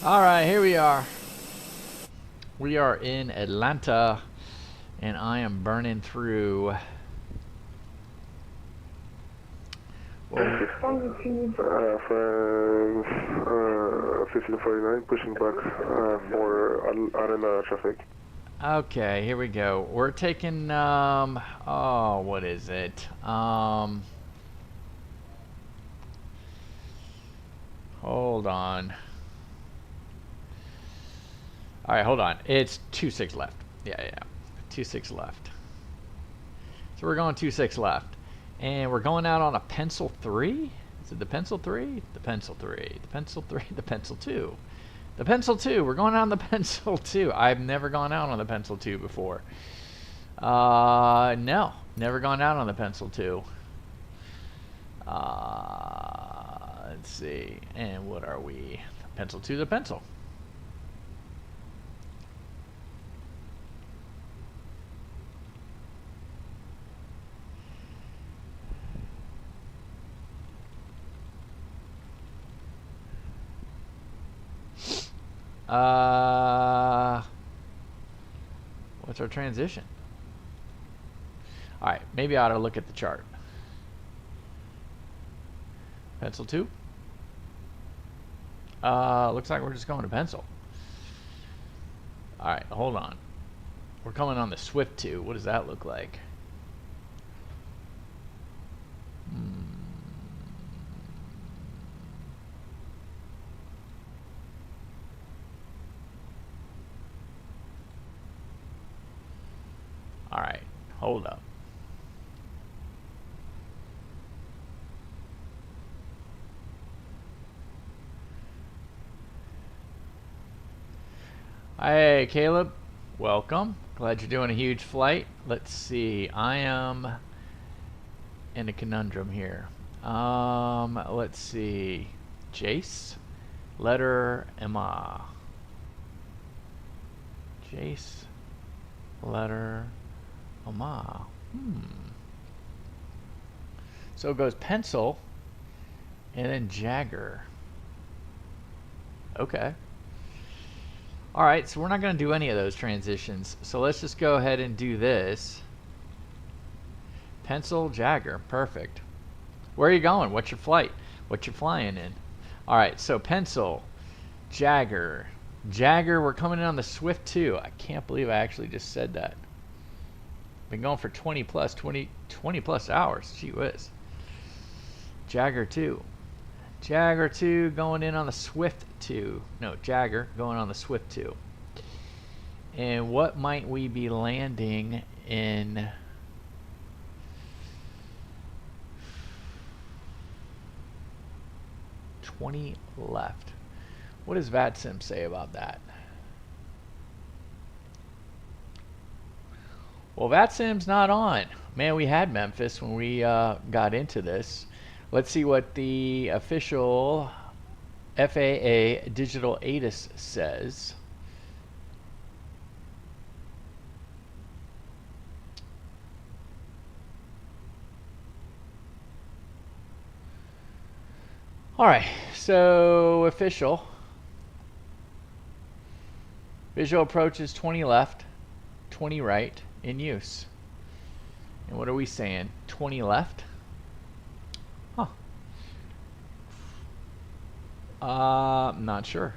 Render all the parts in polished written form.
All right, here we are. We are in Atlanta, and I am burning through. From 1549, pushing back for arena traffic. Okay, here we go. We're taking, oh, what is it? Hold on. All right, hold on. It's 26 left. Yeah. 26 left. So we're going 26 left. And we're going out on a pencil 3? Is it the pencil 3? The pencil 3. The pencil 3. The pencil 2. The pencil 2. We're going out on the pencil 2. I've never gone out on the pencil 2 before. No. Never gone out on the pencil 2. Let's see. And what are we? Pencil 2, the pencil. What's our transition? All right, maybe I ought to look at the chart. Pencil 2. Looks like we're just going to pencil. All right, hold on. We're coming on the Swift 2. What does that look like? All right, hold up. Hey, Caleb. Welcome. Glad you're doing a huge flight. Let's see. I am in a conundrum here. Let's see. Jace. Letter Emma. Jace. Letter Emma. So it goes pencil and then Jagger. Okay. All right, so we're not going to do any of those transitions. So let's just go ahead and do this. Pencil, Jagger, perfect. Where are you going? What's your flight? What you flying in? All right, so pencil, Jagger. Jagger, we're coming in on the Swift 2. I can't believe I actually just said that. Been going for 20 plus hours. Gee whiz. Jagger 2. Jagger 2 going in on the Swift 2. No, Jagger going on the Swift 2. And what might we be landing in? $20 left. What does VATSIM say about that? Well, VATSIM's not on. Man, we had Memphis when we got into this. Let's see what the official FAA Digital ATIS says. All right, so official. Visual approach is 20 left, 20 right in use. And what are we saying? 20 left? Not sure.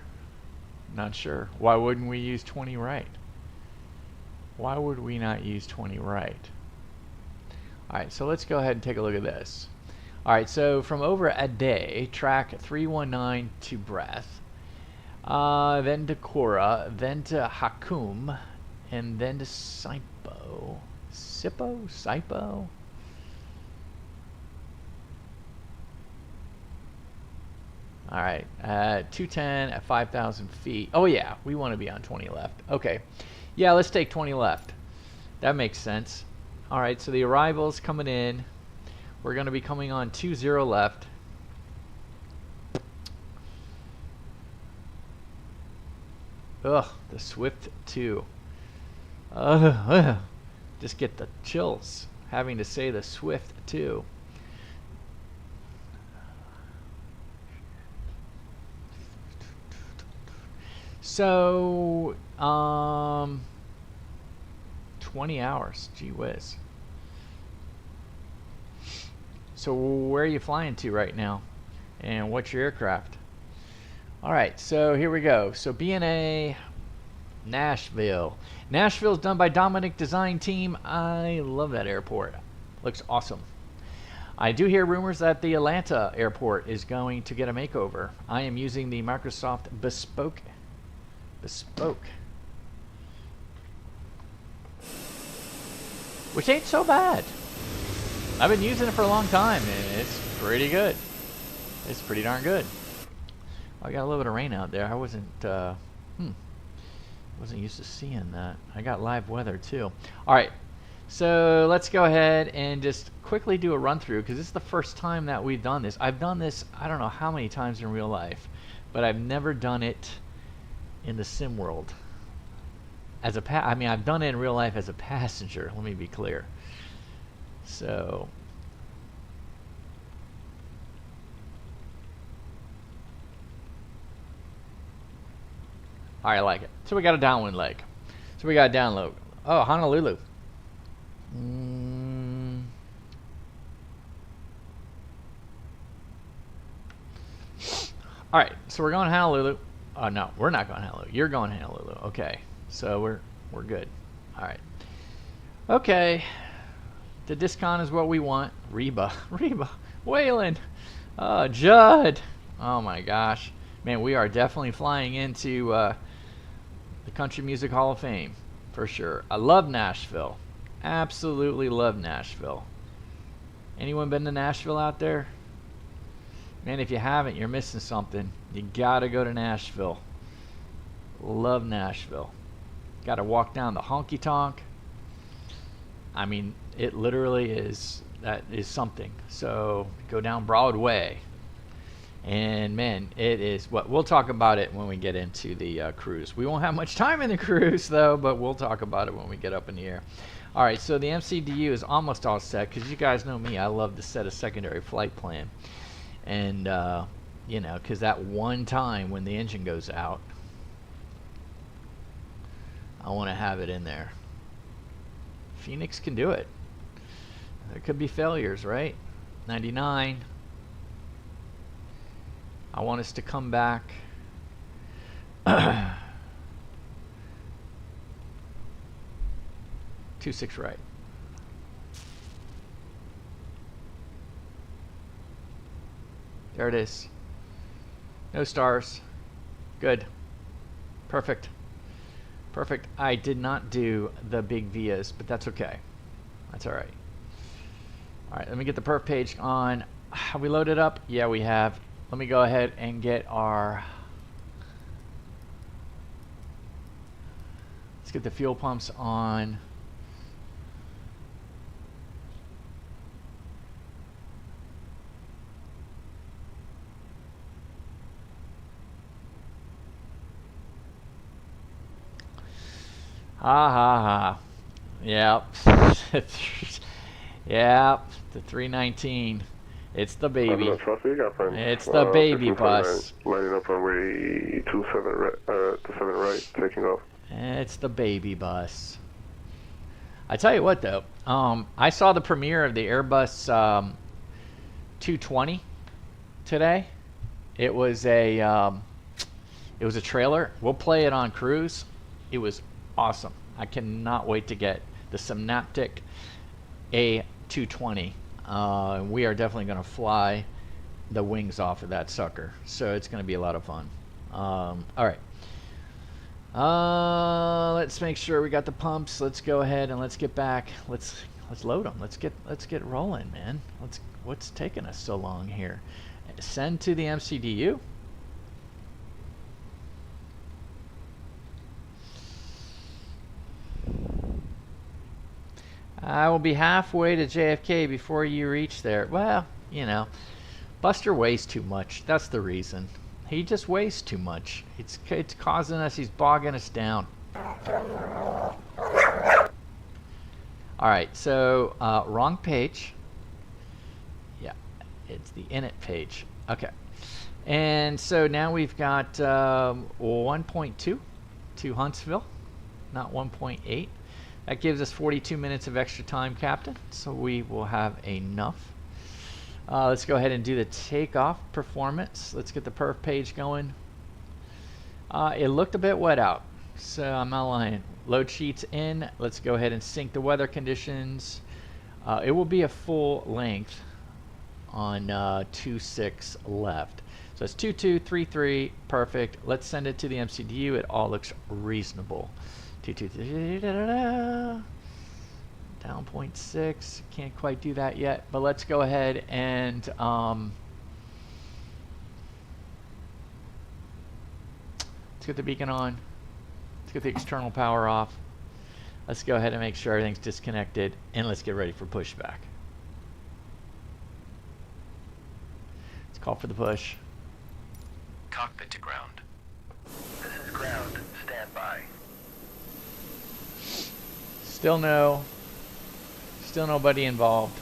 Not sure. Why wouldn't we use 20 right? Why would we not use 20 right? Alright, so let's go ahead and take a look at this. Alright, so from over a day, track 319 to Breath, then to Cora, then to Hakum, and then to Sipo. Sipo? Alright, 210 at 5,000 feet. Oh yeah, we want to be on 20 left. Okay, yeah, let's take 20 left. That makes sense. Alright, so the arrivals coming in. We're going to be coming on 20 left. Ugh, the Swift 2. Just get the chills having to say the Swift 2. So, 20 hours. Gee whiz. So where are you flying to right now? And what's your aircraft? All right, so here we go. So BNA, Nashville. Nashville's done by Dominic Design Team. I love that airport. Looks awesome. I do hear rumors that the Atlanta airport is going to get a makeover. I am using the Microsoft Bespoke. Which ain't so bad. I've been using it for a long time, and it's pretty good. It's pretty darn good. I got a little bit of rain out there. I wasn't used to seeing that. I got live weather too. All right, so let's go ahead and just quickly do a run through, because this is the first time that we've done this. I've done this I don't know how many times in real life, but I've never done it in the sim world. As a I mean, I've done it in real life as a passenger. Let me be clear. So. All right, I like it. So we got a downwind leg. So we got a download. Oh, Honolulu. All right, so we're going to Honolulu. Oh no, we're not going to Honolulu. You're going to Honolulu. Okay, so we're good. All right. Okay. The discount is what we want. Reba, Waylon, Judd. Oh my gosh, man, we are definitely flying into the Country Music Hall of Fame for sure. I love Nashville. Absolutely love Nashville. Anyone been to Nashville out there? Man, if you haven't, you're missing something. You gotta go to Nashville. Love Nashville. Gotta walk down the honky tonk. I mean, it literally is, that is something. So go down Broadway, and man, it is what we'll talk about it when we get into the cruise. We won't have much time in the cruise though, but we'll talk about it when we get up in the air. All right, so the MCDU is almost all set, because you guys know me, I love to set a secondary flight plan, and you know, because that one time when the engine goes out, I want to have it in there. Phoenix can do it. There could be failures, right? 99. I want us to come back. 26 right. There it is. No stars. Good. Perfect. Perfect. I did not do the big vias, but that's okay. That's all right. All right, let me get the perf page on. Have we loaded up? Yeah, we have. Let me go ahead and get our... Let's get the fuel pumps on. Ha ha ha. Yep. Yep. The 319. It's the baby. It's the baby bus. Lining up runway 27 right, taking off. It's the baby bus. I tell you what though, I saw the premiere of the Airbus 220 today. It was a trailer. We'll play it on cruise. It was awesome. I cannot wait to get the Synaptic A220. We are definitely going to fly the wings off of that sucker, so it's going to be a lot of fun. All right. Let's make sure we got the pumps. Let's go ahead and let's get back. Let's load them. Let's get rolling, man. What's taking us so long here? Send to the MCDU. I will be halfway to JFK before you reach there. Well, you know, Buster weighs too much. That's the reason. He just weighs too much. It's causing us. He's bogging us down. All right. So wrong page. Yeah, it's the init page. Okay. And so now we've got 1.2 to Huntsville, not 1.8. That gives us 42 minutes of extra time, Captain. So we will have enough. Let's go ahead and do the takeoff performance. Let's get the perf page going. It looked a bit wet out, so I'm not lying. Load sheets in. Let's go ahead and sync the weather conditions. It will be a full length on 2.6 left. So it's 2.233, perfect. Let's send it to the MCDU. It all looks reasonable. 2.2, down 0.6. Can't quite do that yet, but let's go ahead and let's get the beacon on. Let's get the external power off. Let's go ahead and make sure everything's disconnected, and let's get ready for pushback. Let's call for the push. Cockpit to ground. This is ground. Stand by. Still nobody involved.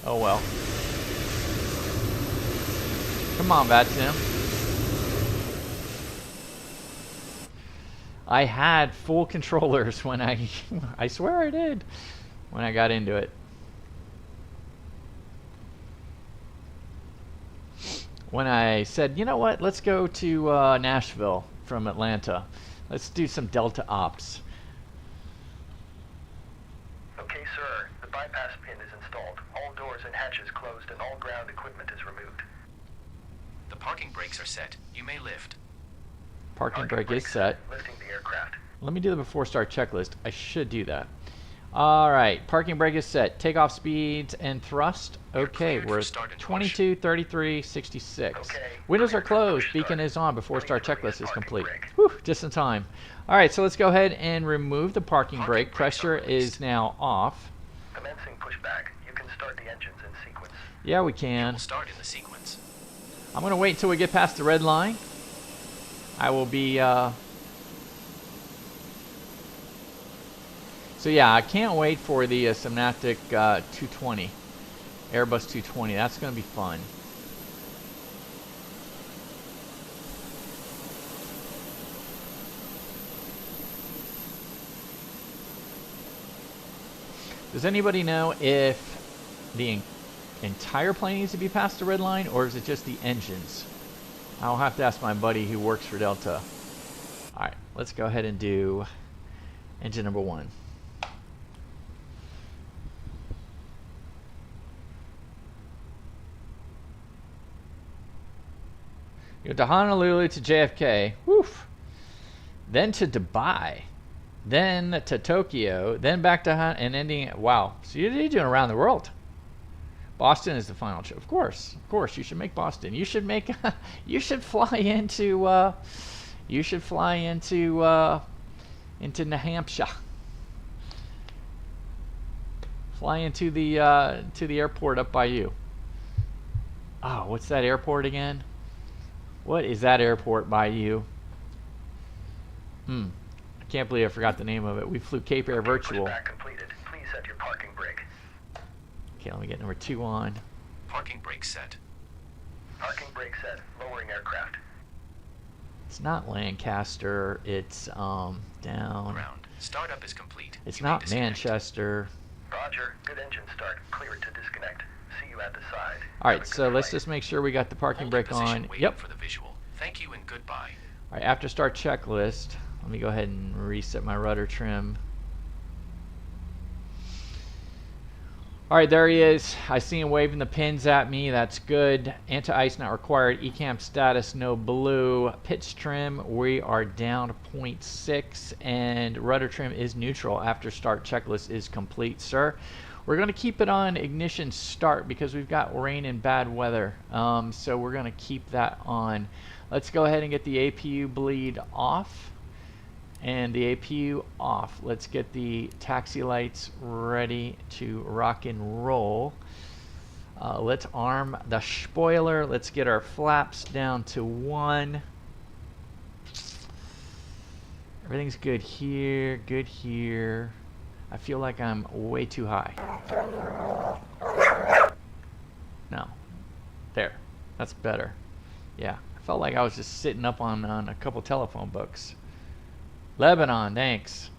Oh well. Come on, VATSIM. I had full controllers when I swear I did, when I got into it. When I said, you know what, let's go to Nashville from Atlanta. Let's do some Delta Ops. Okay, sir. The bypass pin is installed. All doors and hatches closed and all ground equipment is removed. The parking brakes are set. You may lift. Parking brake is set. Lifting the aircraft. Let me do the before start checklist. I should do that. All right, parking brake is set. Takeoff speeds and thrust. Okay, we're 22, 33, 66. Okay, Windows are closed. Beacon is on. Before start checklist is complete. Whew, just in time. All right, so let's go ahead and remove the parking brake. Pressure is now off. Commencing pushback. You can start the engines in sequence. Yeah, we can. We'll start in the sequence. I'm going to wait until we get past the red line. I will be... So yeah, I can't wait for the Synaptic 220, Airbus 220. That's going to be fun. Does anybody know if the entire plane needs to be past the red line, or is it just the engines? I'll have to ask my buddy who works for Delta. All right, let's go ahead and do engine number 1. You go to Honolulu to JFK, woof. Then to Dubai, then to Tokyo, then back to and ending. Wow, so you're doing around the world. Boston is the final show, of course. You should make Boston. You should make. You should fly into. You should fly into New Hampshire. Fly into the airport up by you. Oh, what's that airport again? What is that airport by you? I can't believe I forgot the name of it. We flew Cape Air Virtual. Pushback completed. Please set your parking brake. Okay, let me get number 2 on. Parking brake set. Parking brake set. Lowering aircraft. It's not Lancaster. It's down. Ground. Startup is complete. It's You may not disconnect. Manchester. Roger. Good engine start. Clear it to disconnect. See you at the side. All Have right, a so good let's flight. just make sure we got the parking Hold brake in position, on. waiting Yep. for the visual. Thank you and goodbye. All right, after start checklist, let me go ahead and reset my rudder trim. All right, there he is. I see him waving the pins at me. That's good. Anti-ice not required. ECAM status no blue. Pitch trim, we are down to 0.6, and rudder trim is neutral after start checklist is complete, sir. We're going to keep it on ignition start because we've got rain and bad weather. So we're going to keep that on. Let's go ahead and get the APU bleed off. And the APU off. Let's get the taxi lights ready to rock and roll. Let's arm the spoiler. Let's get our flaps down to 1. Everything's good here, good here. I feel like I'm way too high. No. There. That's better. Yeah. I Felt like I was just sitting up on a couple telephone books. Lebanon, thanks.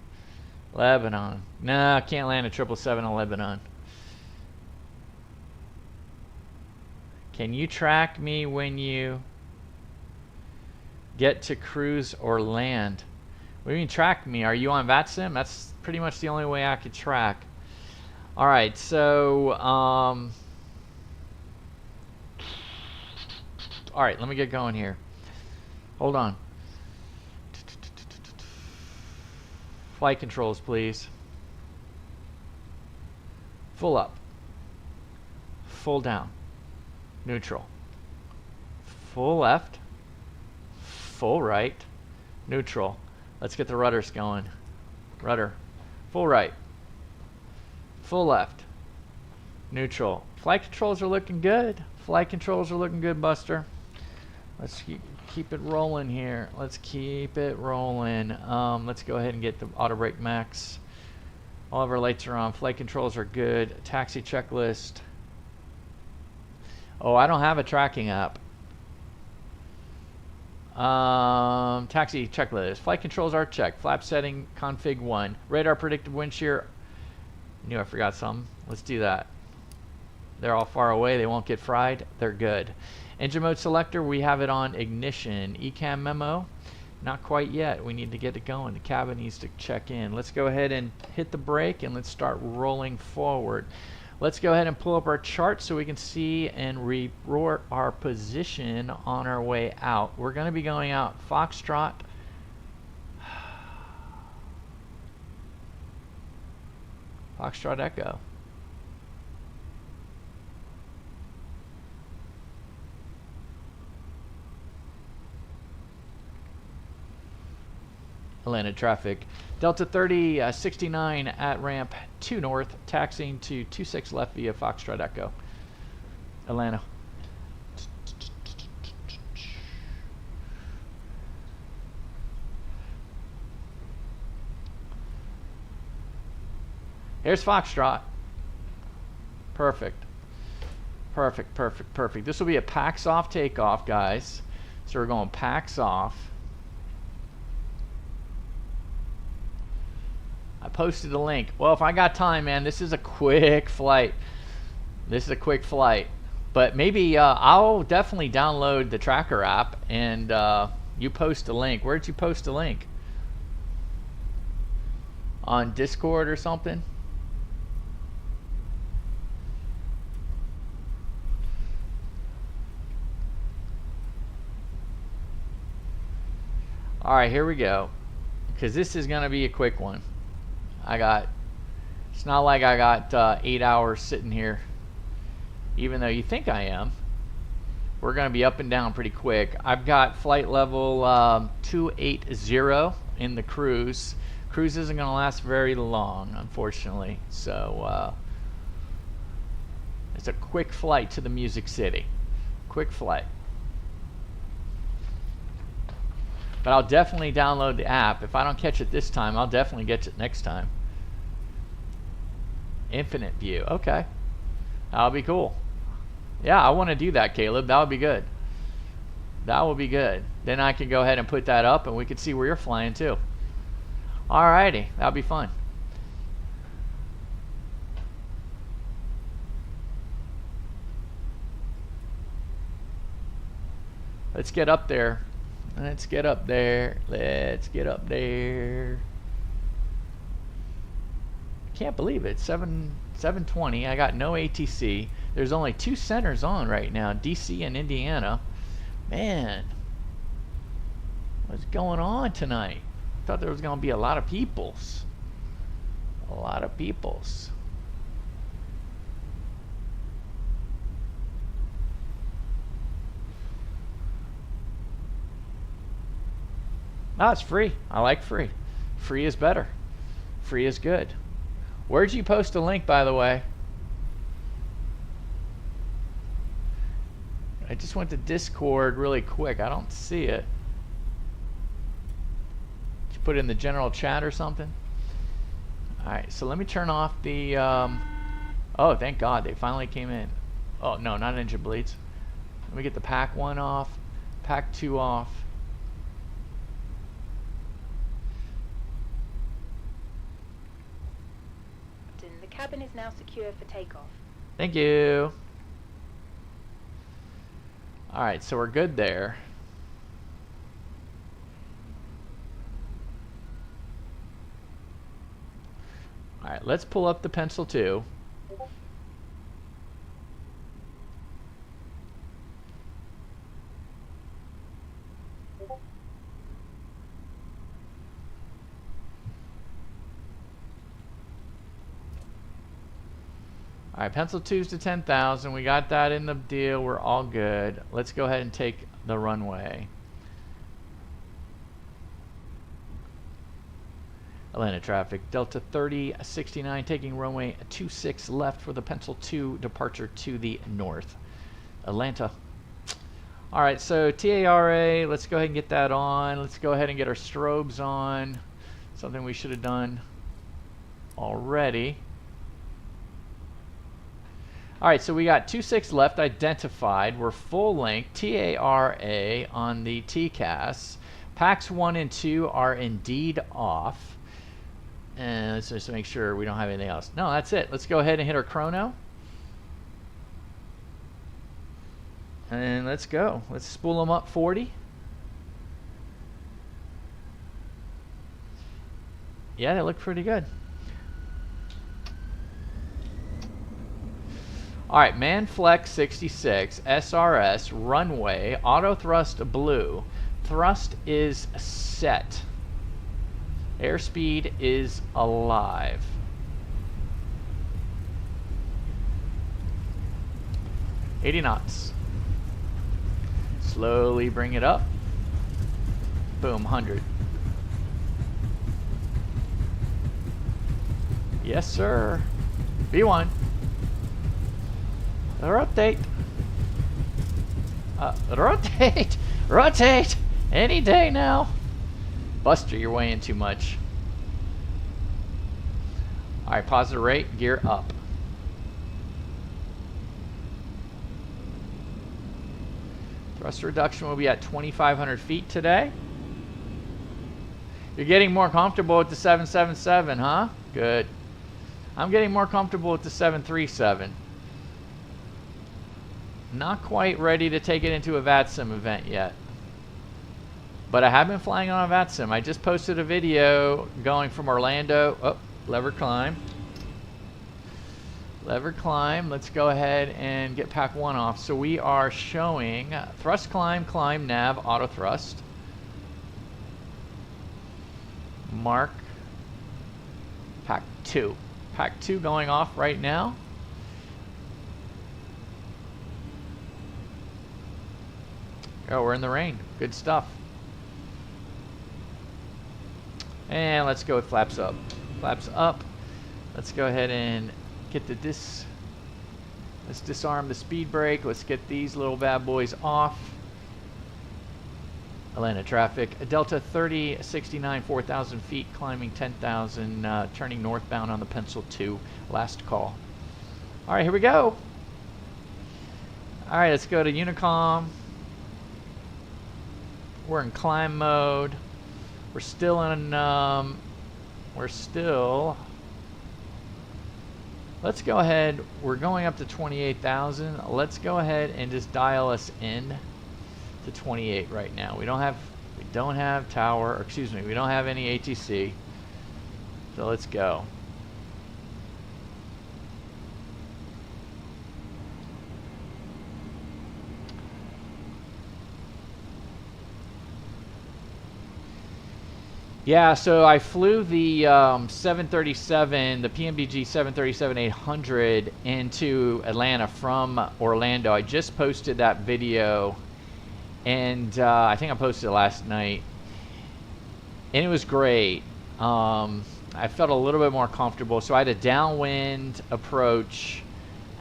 Lebanon. No, can't land a 777 in Lebanon. Can you track me when you get to cruise or land? What do you mean track me? Are you on VATSIM? That's pretty much the only way I could track. All right, so all right, let me get going here. Hold on. Flight controls, please. Full up. Full down. Neutral. Full left. Full right. Neutral. Let's get the rudders going. Rudder. Full right. Full left. Neutral. Flight controls are looking good. Flight controls are looking good, Buster. Let's keep it rolling here. Let's keep it rolling. Let's go ahead and get the auto brake max. All of our lights are on. Flight controls are good. Taxi checklist. Oh, I don't have a tracking app. Taxi checklist. Flight controls are checked. Flap setting config 1. Radar predictive wind shear. I knew I forgot some. Let's do that. They're all far away. They won't get fried. They're good. Engine mode selector, we have it on ignition. ECAM memo, not quite yet. We need to get it going. The cabin needs to check in. Let's go ahead and hit the brake and let's start rolling forward. Let's go ahead and pull up our chart so we can see and report our position on our way out. We're going to be going out Foxtrot. Foxtrot Echo. Atlanta traffic. Delta 30 69 at ramp 2 north, taxiing to 26 left via Foxtrot Echo. Atlanta. Here's Foxtrot. Perfect. Perfect, perfect, perfect. This will be a packs off takeoff, guys. So we're going packs off. I posted the link. Well, if I got time, man, this is a quick flight. This is a quick flight. But maybe I'll definitely download the tracker app and you post a link. Where'd you post a link? On Discord or something? All right, here we go. Because this is going to be a quick one. It's not like I got 8 hours sitting here, even though you think I am. We're going to be up and down pretty quick. I've got flight level 280 in the cruise. Cruise isn't going to last very long, unfortunately. So it's a quick flight to the Music City. Quick flight. But I'll definitely download the app. If I don't catch it this time, I'll definitely get it next time. Infinite view. Okay. That'll be cool. Yeah, I want to do that, Caleb. That would be good. That will be good. Then I can go ahead and put that up and we can see where you're flying too. Alrighty. That'll be fun. Let's get up there. Let's get up there. Let's get up there. Can't believe it. 720. I got no ATC. There's only 2 centers on right now, DC and Indiana. Man, what's going on tonight? Thought there was going to be a lot of peoples. A lot of peoples. No, it's free. I like free. Free is better. Free is good. Where'd you post a link, by the way? I just went to Discord really quick. I don't see it. Did you put it in the general chat or something? Alright, so let me turn off the... oh, thank God. They finally came in. Oh, no, not engine bleeds. Let me get the pack 1 off. pack 2 off. The cabin is now secure for takeoff. Thank you. Alright, so we're good there. Alright, let's pull up the pencil 2. Alright, pencil 2's to 10,000. We got that in the deal. We're all good. Let's go ahead and take the runway. Atlanta traffic, Delta 3069 taking runway 26 left for the pencil 2 departure to the north. Atlanta. Alright, so TARA, let's go ahead and get that on. Let's go ahead and get our strobes on. Something we should have done already. Alright, so we got 26 left identified. We're full length. TARA on the TCAS. Packs 1 and 2 are indeed off. And let's just make sure we don't have anything else. No, that's it. Let's go ahead and hit our chrono. And let's go. Let's spool them up 40. Yeah, they look pretty good. Alright, Manflex 66, SRS, runway, auto thrust blue. Thrust is set. Airspeed is alive. $80 knots. Slowly bring it up. Boom, 100. Yes, sir. B1. Rotate. Rotate. Rotate. Any day now. Buster, you're weighing too much. Alright, positive rate, gear up. Thrust reduction will be at 2,500 feet today. You're getting more comfortable with the 777, huh? Good. I'm getting more comfortable with the 737. Not quite ready to take it into a VATSIM event yet. But I have been flying on a VATSIM. I just posted a video going from Orlando. Oh, lever climb. Lever climb. Let's go ahead and get pack 1 off. So we are showing thrust climb, climb, nav, auto thrust. Mark. Pack 2. Pack 2 going off right now. Oh, we're in the rain. Good stuff. And let's go with flaps up. Flaps up. Let's go ahead and get the let's disarm the speed brake. Let's get these little bad boys off. Atlanta traffic. Delta 3069, 4,000 feet, climbing 10,000, turning northbound on the pencil 2. Last call. All right, here we go. All right, let's go to Unicom. We're in climb mode. We're still in, let's go ahead, we're going up to 28,000. Let's go ahead and just dial us in to 28 right now. We don't have tower, or excuse me, we don't have any ATC. So let's go. Yeah, so I flew the 737, the PMBG 737-800 into Atlanta from Orlando. I just posted that video, and I think I posted it last night, and it was great. I felt a little bit more comfortable. So I had a downwind approach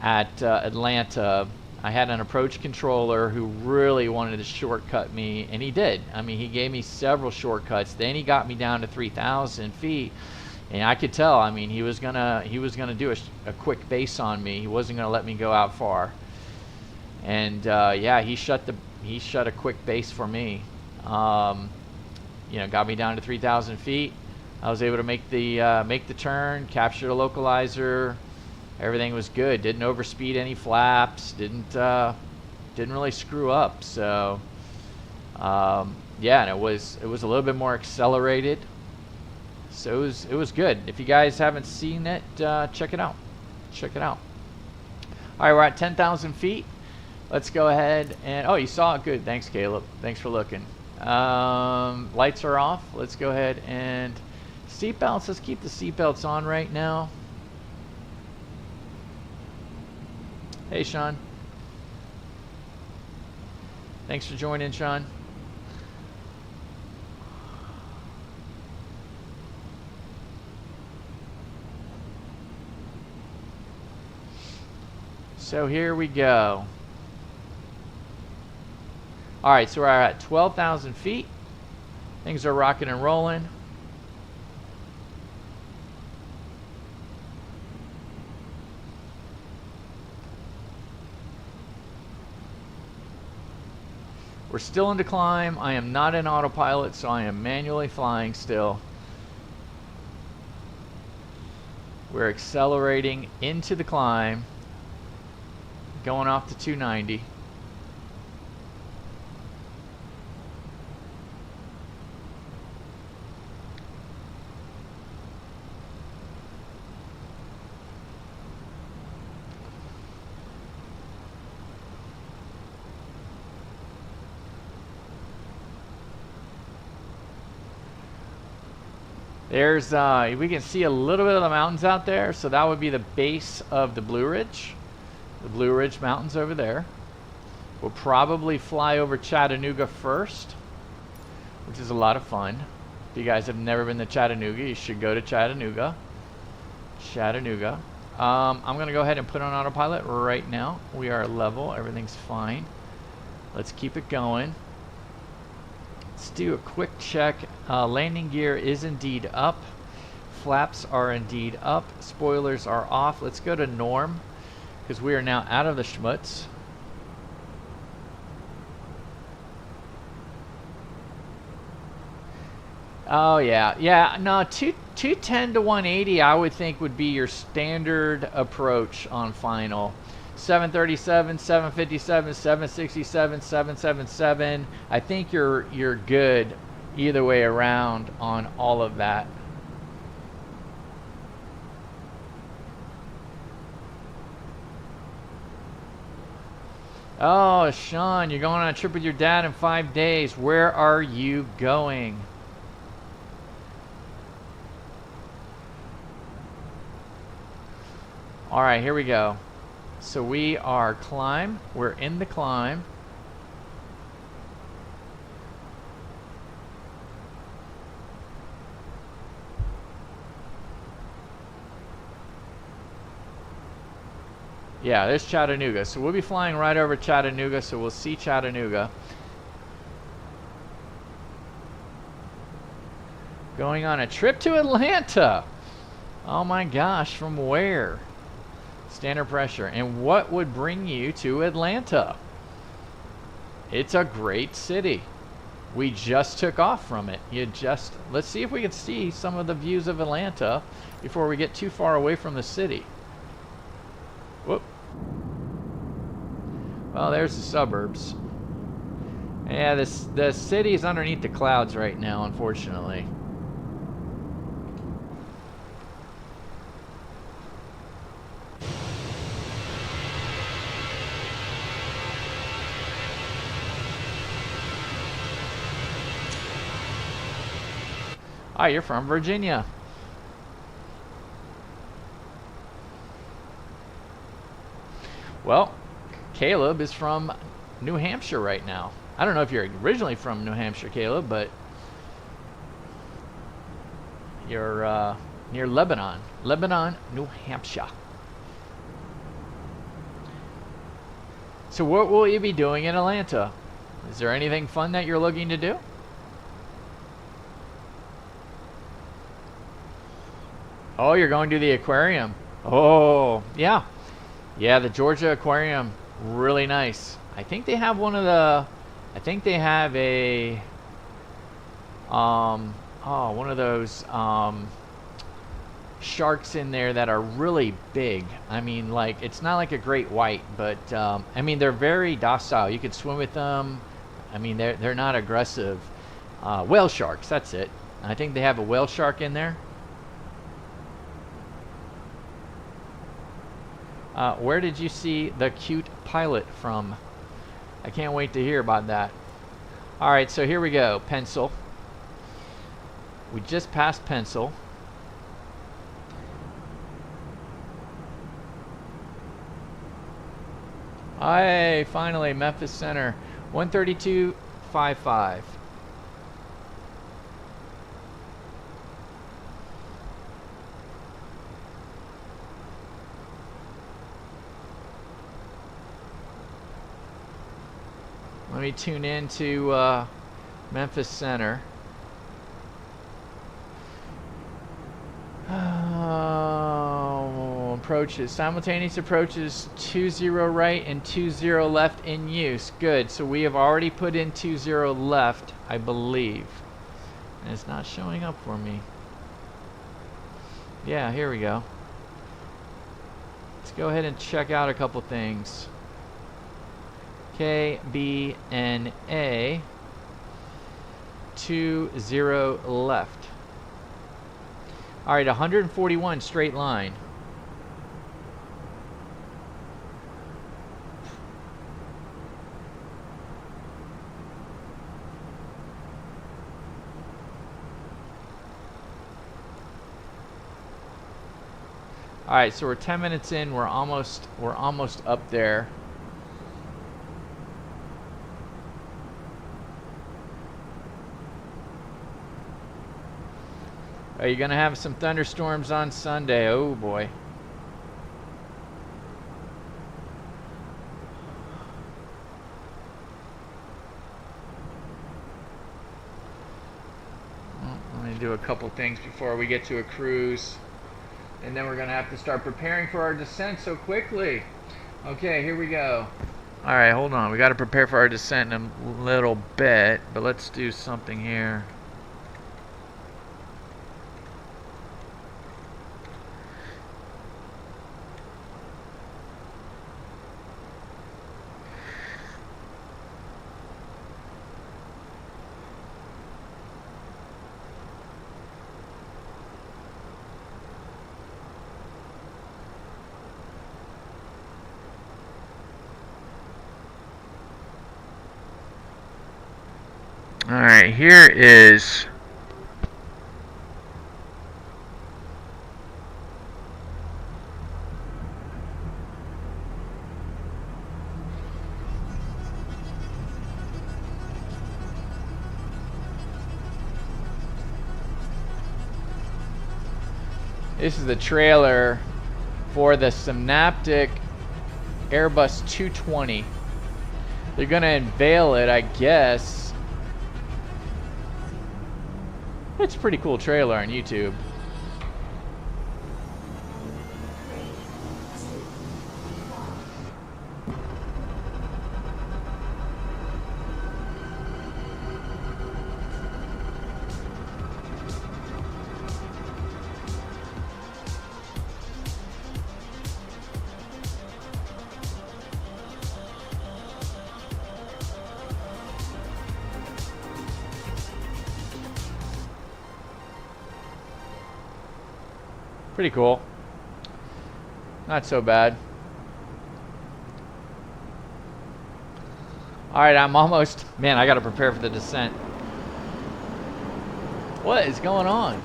at Atlanta. I had an approach controller who really wanted to shortcut me, and he did. I mean, he gave me several shortcuts. Then he got me down to 3,000 feet, and I could tell. I mean, he was gonna do a quick base on me. He wasn't gonna let me go out far. And yeah, he shut he shut a quick base for me. You know, got me down to 3,000 feet. I was able to make the turn, capture the localizer. Everything was good. Didn't overspeed any flaps. Didn't really screw up. So yeah, and it was a little bit more accelerated. So it was good. If you guys haven't seen it, check it out. Check it out. All right, we're at 10,000 feet. Let's go ahead and, oh, you saw it? Good. Thanks, Caleb. Thanks for looking. Lights are off. Let's go ahead and seatbelts. Let's keep the seatbelts on right now. Hey, Sean. Thanks for joining, Sean. So here we go. All right, so we're at 12,000 feet. Things are rocking and rolling. We're still in the climb. I am not in autopilot, so I am manually flying still. We're accelerating into the climb, going off to 290. There's, we can see a little bit of the mountains out there, so that would be the base of the Blue Ridge. The Blue Ridge Mountains over there. We'll probably fly over Chattanooga first, which is a lot of fun. If you guys have never been to Chattanooga, you should go to Chattanooga. Chattanooga. I'm going to go ahead and put on autopilot right now. We are level. Everything's fine. Let's keep it going. Let's do a quick check. Landing gear is indeed up. Flaps are indeed up. Spoilers are off. Let's go to norm, because we are now out of the schmutz. Oh yeah, no, 210 to 180 I would think would be your standard approach on final. 737, 757, 767, 777. I think you're good either way around on all of that. Oh, Sean, you're going on a trip with your dad in 5 days. Where are you going? All right, here we go. So we are climb. We're in the climb. Yeah, there's Chattanooga. So we'll be flying right over Chattanooga, so we'll see Chattanooga. Going on a trip to Atlanta. Oh my gosh, from where? Standard pressure. And what would bring you to Atlanta? It's a great city. We just took off from it. Let's see if we can see some of the views of Atlanta before we get too far away from the city. Whoop. Well, there's the suburbs. Yeah, the city is underneath the clouds right now, unfortunately. Oh, you're from Virginia. Well, Caleb is from New Hampshire right now. I don't know if you're originally from New Hampshire, Caleb, but you're near Lebanon. Lebanon, New Hampshire. So what will you be doing in Atlanta? Is there anything fun that you're looking to do? Oh, you're going to the aquarium. Oh, yeah. Yeah, the Georgia Aquarium, really nice. I think they have one of I think they have a one of those sharks in there that are really big. I mean, like, it's not like a great white, but I mean, they're very docile. You could swim with them. I mean, they're not aggressive. Whale sharks, that's it. I think they have a whale shark in there. Where did you see the cute pilot from? I can't wait to hear about that. All right, so here we go. Pencil. We just passed Pencil. Hey, finally, Memphis Center. 132.55. Let me tune in to Memphis Center. Approaches, simultaneous approaches 20 right and 20 left in use. Good, so we have already put in 20 left, I believe. And it's not showing up for me. Yeah, here we go. Let's go ahead and check out a couple things. KBNA 20 left. All right, 141 straight line. All right, so we're 10 minutes in. We're almost up there. Are you gonna have some thunderstorms on Sunday? Oh boy. Let me do a couple things before we get to a cruise. And then we're going to have to start preparing for our descent so quickly. Okay, here we go. All right, hold on. We got to prepare for our descent in a little bit, but let's do something here. Alright, here is this is the trailer for the Synaptic Airbus 220. They're gonna unveil it, I guess. It's a pretty cool trailer on YouTube. Pretty cool. Not so bad. Alright, I'm almost... Man, I gotta prepare for the descent. What is going on?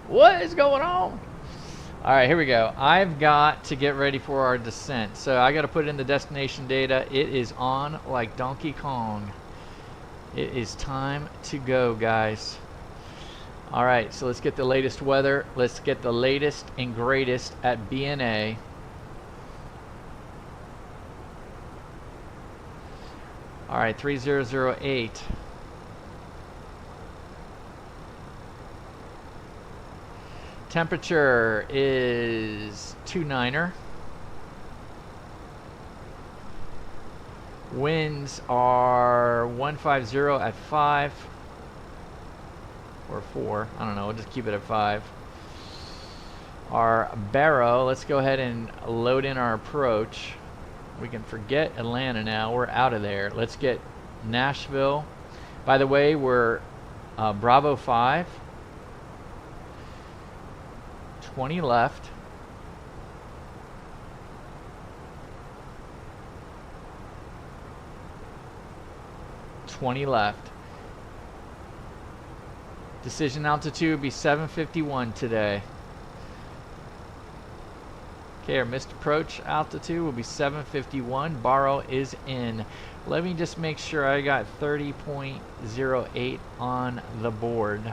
What is going on? Alright, here we go. I've got to get ready for our descent. So I gotta put in the destination data. It is on like Donkey Kong. It is time to go, guys. Alright, so let's get the latest weather. Let's get the latest and greatest at BNA. Alright, 3008. Temperature is 29er. Winds are 150 at 5 or 4. I don't know. We'll just keep it at 5. Our Barrow, let's go ahead and load in our approach. We can forget Atlanta now. We're out of there. Let's get Nashville. By the way, we're Bravo 5. 20 left. Decision altitude will be 751 today. Okay, our missed approach altitude will be 751. Barrow is in. Let me just make sure I got 30.08 on the board.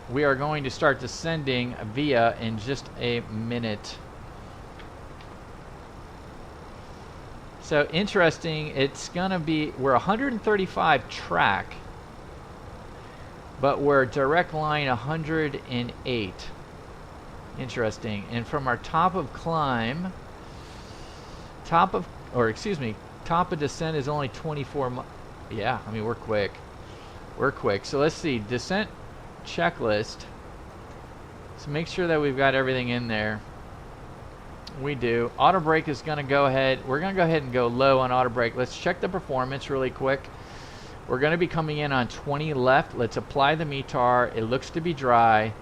We are going to start descending via in just a minute. So interesting, it's gonna be, we're 135 track, but we're direct line 108. Interesting. And from our top of climb, top of descent is only 24 yeah, I mean, we're quick. We're quick. So let's see, descent checklist. So make sure that we've got everything in there. We do. Auto brake is going to go ahead. We're going to go ahead and go low on auto brake. Let's check the performance really quick. We're going to be coming in on 20 left. Let's apply the METAR. It looks to be dry.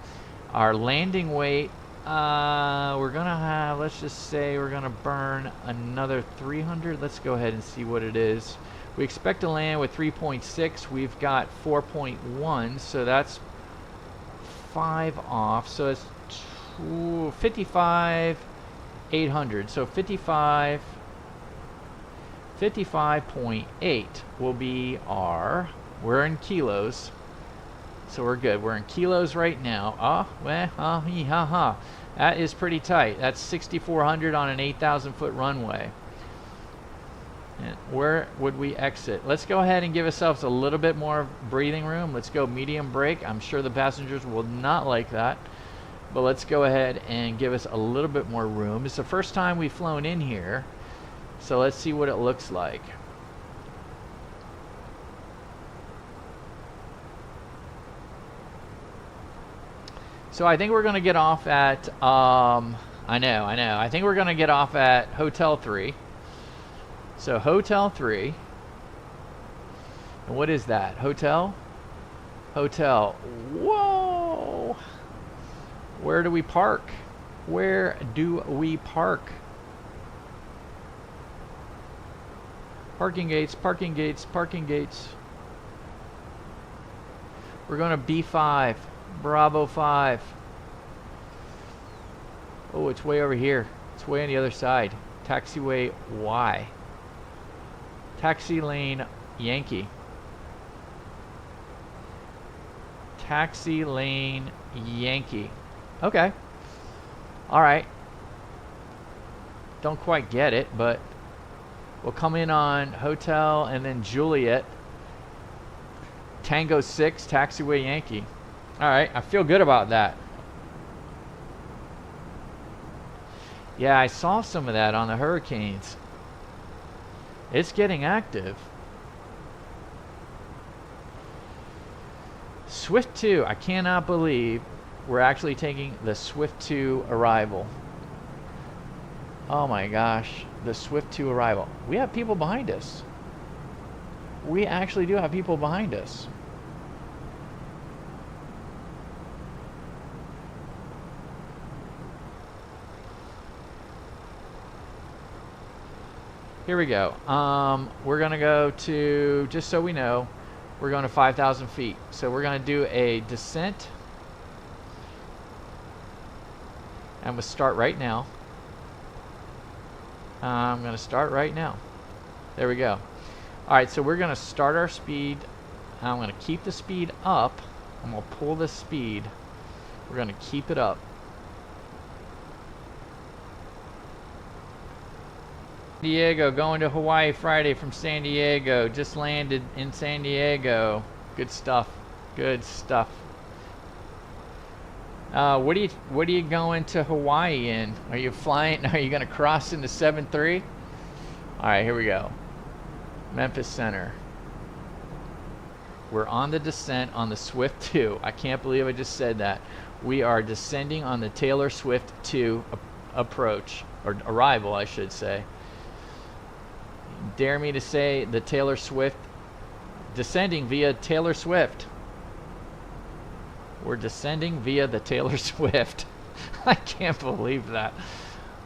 Our landing weight, we're going to have, let's just say we're going to burn another 300. Let's go ahead and see what it is. We expect to land with 3.6. We've got 4.1, so that's 5 off. So it's 55,800. So 55.8 will be our, we're in kilos. So we're good. We're in kilos right now. That is pretty tight. That's 6,400 on an 8,000 foot runway. And where would we exit? Let's go ahead and give ourselves a little bit more breathing room. Let's go medium brake. I'm sure the passengers will not like that, but let's go ahead and give us a little bit more room. It's the first time we've flown in here, so let's see what it looks like. So I think we're going to get off at I think we're going to get off at Hotel 3. So Hotel 3, and what is that? Hotel? Whoa! Where do we park? Parking gates. We're going to B5, Bravo 5. Oh, it's way over here. It's way on the other side. Taxiway Y. Taxi lane Yankee. Taxi lane Yankee. Okay. Alright. Don't quite get it, but we'll come in on Hotel and then Juliet. Tango 6, Taxiway Yankee. Alright, I feel good about that. Yeah, I saw some of that on the Hurricanes. It's getting active. Swift 2, I cannot believe we're actually taking the Swift 2 arrival. Oh my gosh, the Swift 2 arrival. We have people behind us. We actually do have people behind us. Here we go. We're going to go to, just so we know, we're going to 5,000 feet. So we're going to do a descent. And we'll start right now. I'm going to start right now. There we go. Alright, so we're going to start our speed. I'm going to keep the speed up. I'm going to pull the speed. We're going to keep it up. Diego, going to Hawaii Friday from San Diego. Just landed in San Diego. Good stuff. Good stuff. What are you going to Hawaii in? Are you flying? Are you going to cross into 7-3? All right, here we go. Memphis Center. We're on the descent on the Swift 2. I can't believe I just said that. We are descending on the Taylor Swift 2 approach, or arrival, I should say. Dare me to say the Taylor Swift, descending via Taylor Swift. We're descending via the Taylor Swift. I can't believe that.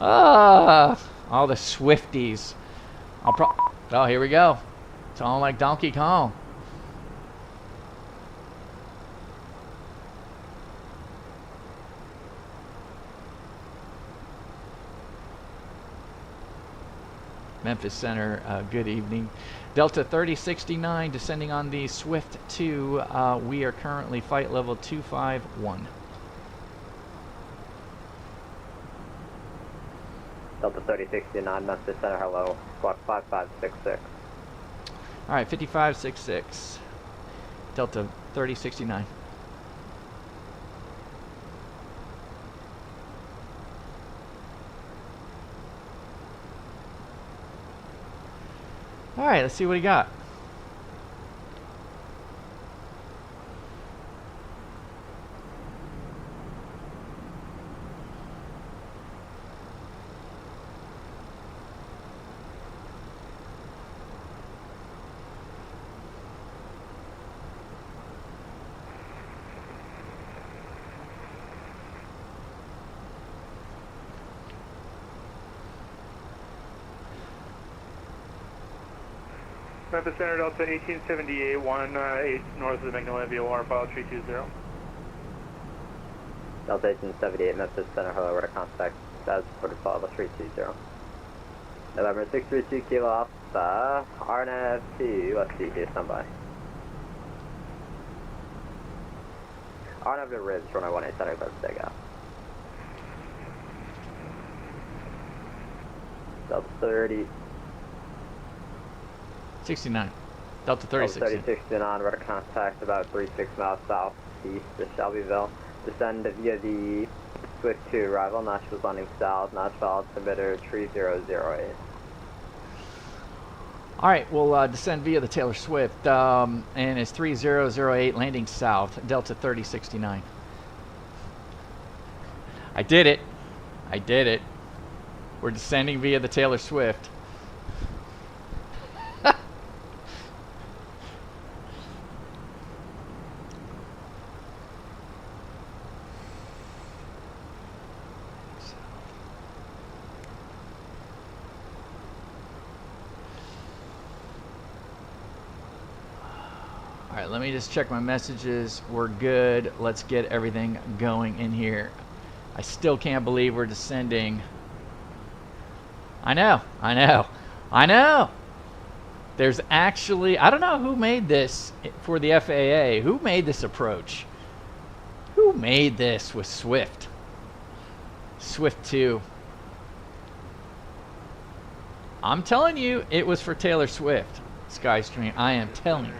All the Swifties. Oh, here we go. It's all like Donkey Kong. Memphis Center, good evening. Delta 3069 descending on the Swift 2. We are currently flight level 251. Delta 3069, Memphis Center, hello. Squawk 5566. All right, 5566. Delta 3069. All right, let's see what he got. Memphis Center, Delta 1878, 18 north of the Magnolia VOR, file 320. Delta 1878, Memphis Center, hello, we're to contact. That's for the file 320. November 632 Kilo Alpha, RNF2, let's see here, standby. RNF to Ribs, runway 18 center, let's take out. Delta 30. 69. Delta 3069. 3069, we're to contact about 36 miles southeast of Shelbyville. Descend via the Swift 2 arrival, Nashville's landing south, Nashville altimeter 3008. All right, we'll descend via the Taylor Swift, and it's 3008 landing south, Delta 3069. I did it. I did it. We're descending via the Taylor Swift. Alright, let me just check my messages. We're good. Let's get everything going in here. I still can't believe we're descending. I know. There's actually, I don't know who made this for the FAA. Who made this approach? Who made this with Swift? Swift 2. I'm telling you, it was for Taylor Swift. Skystream, I am telling you.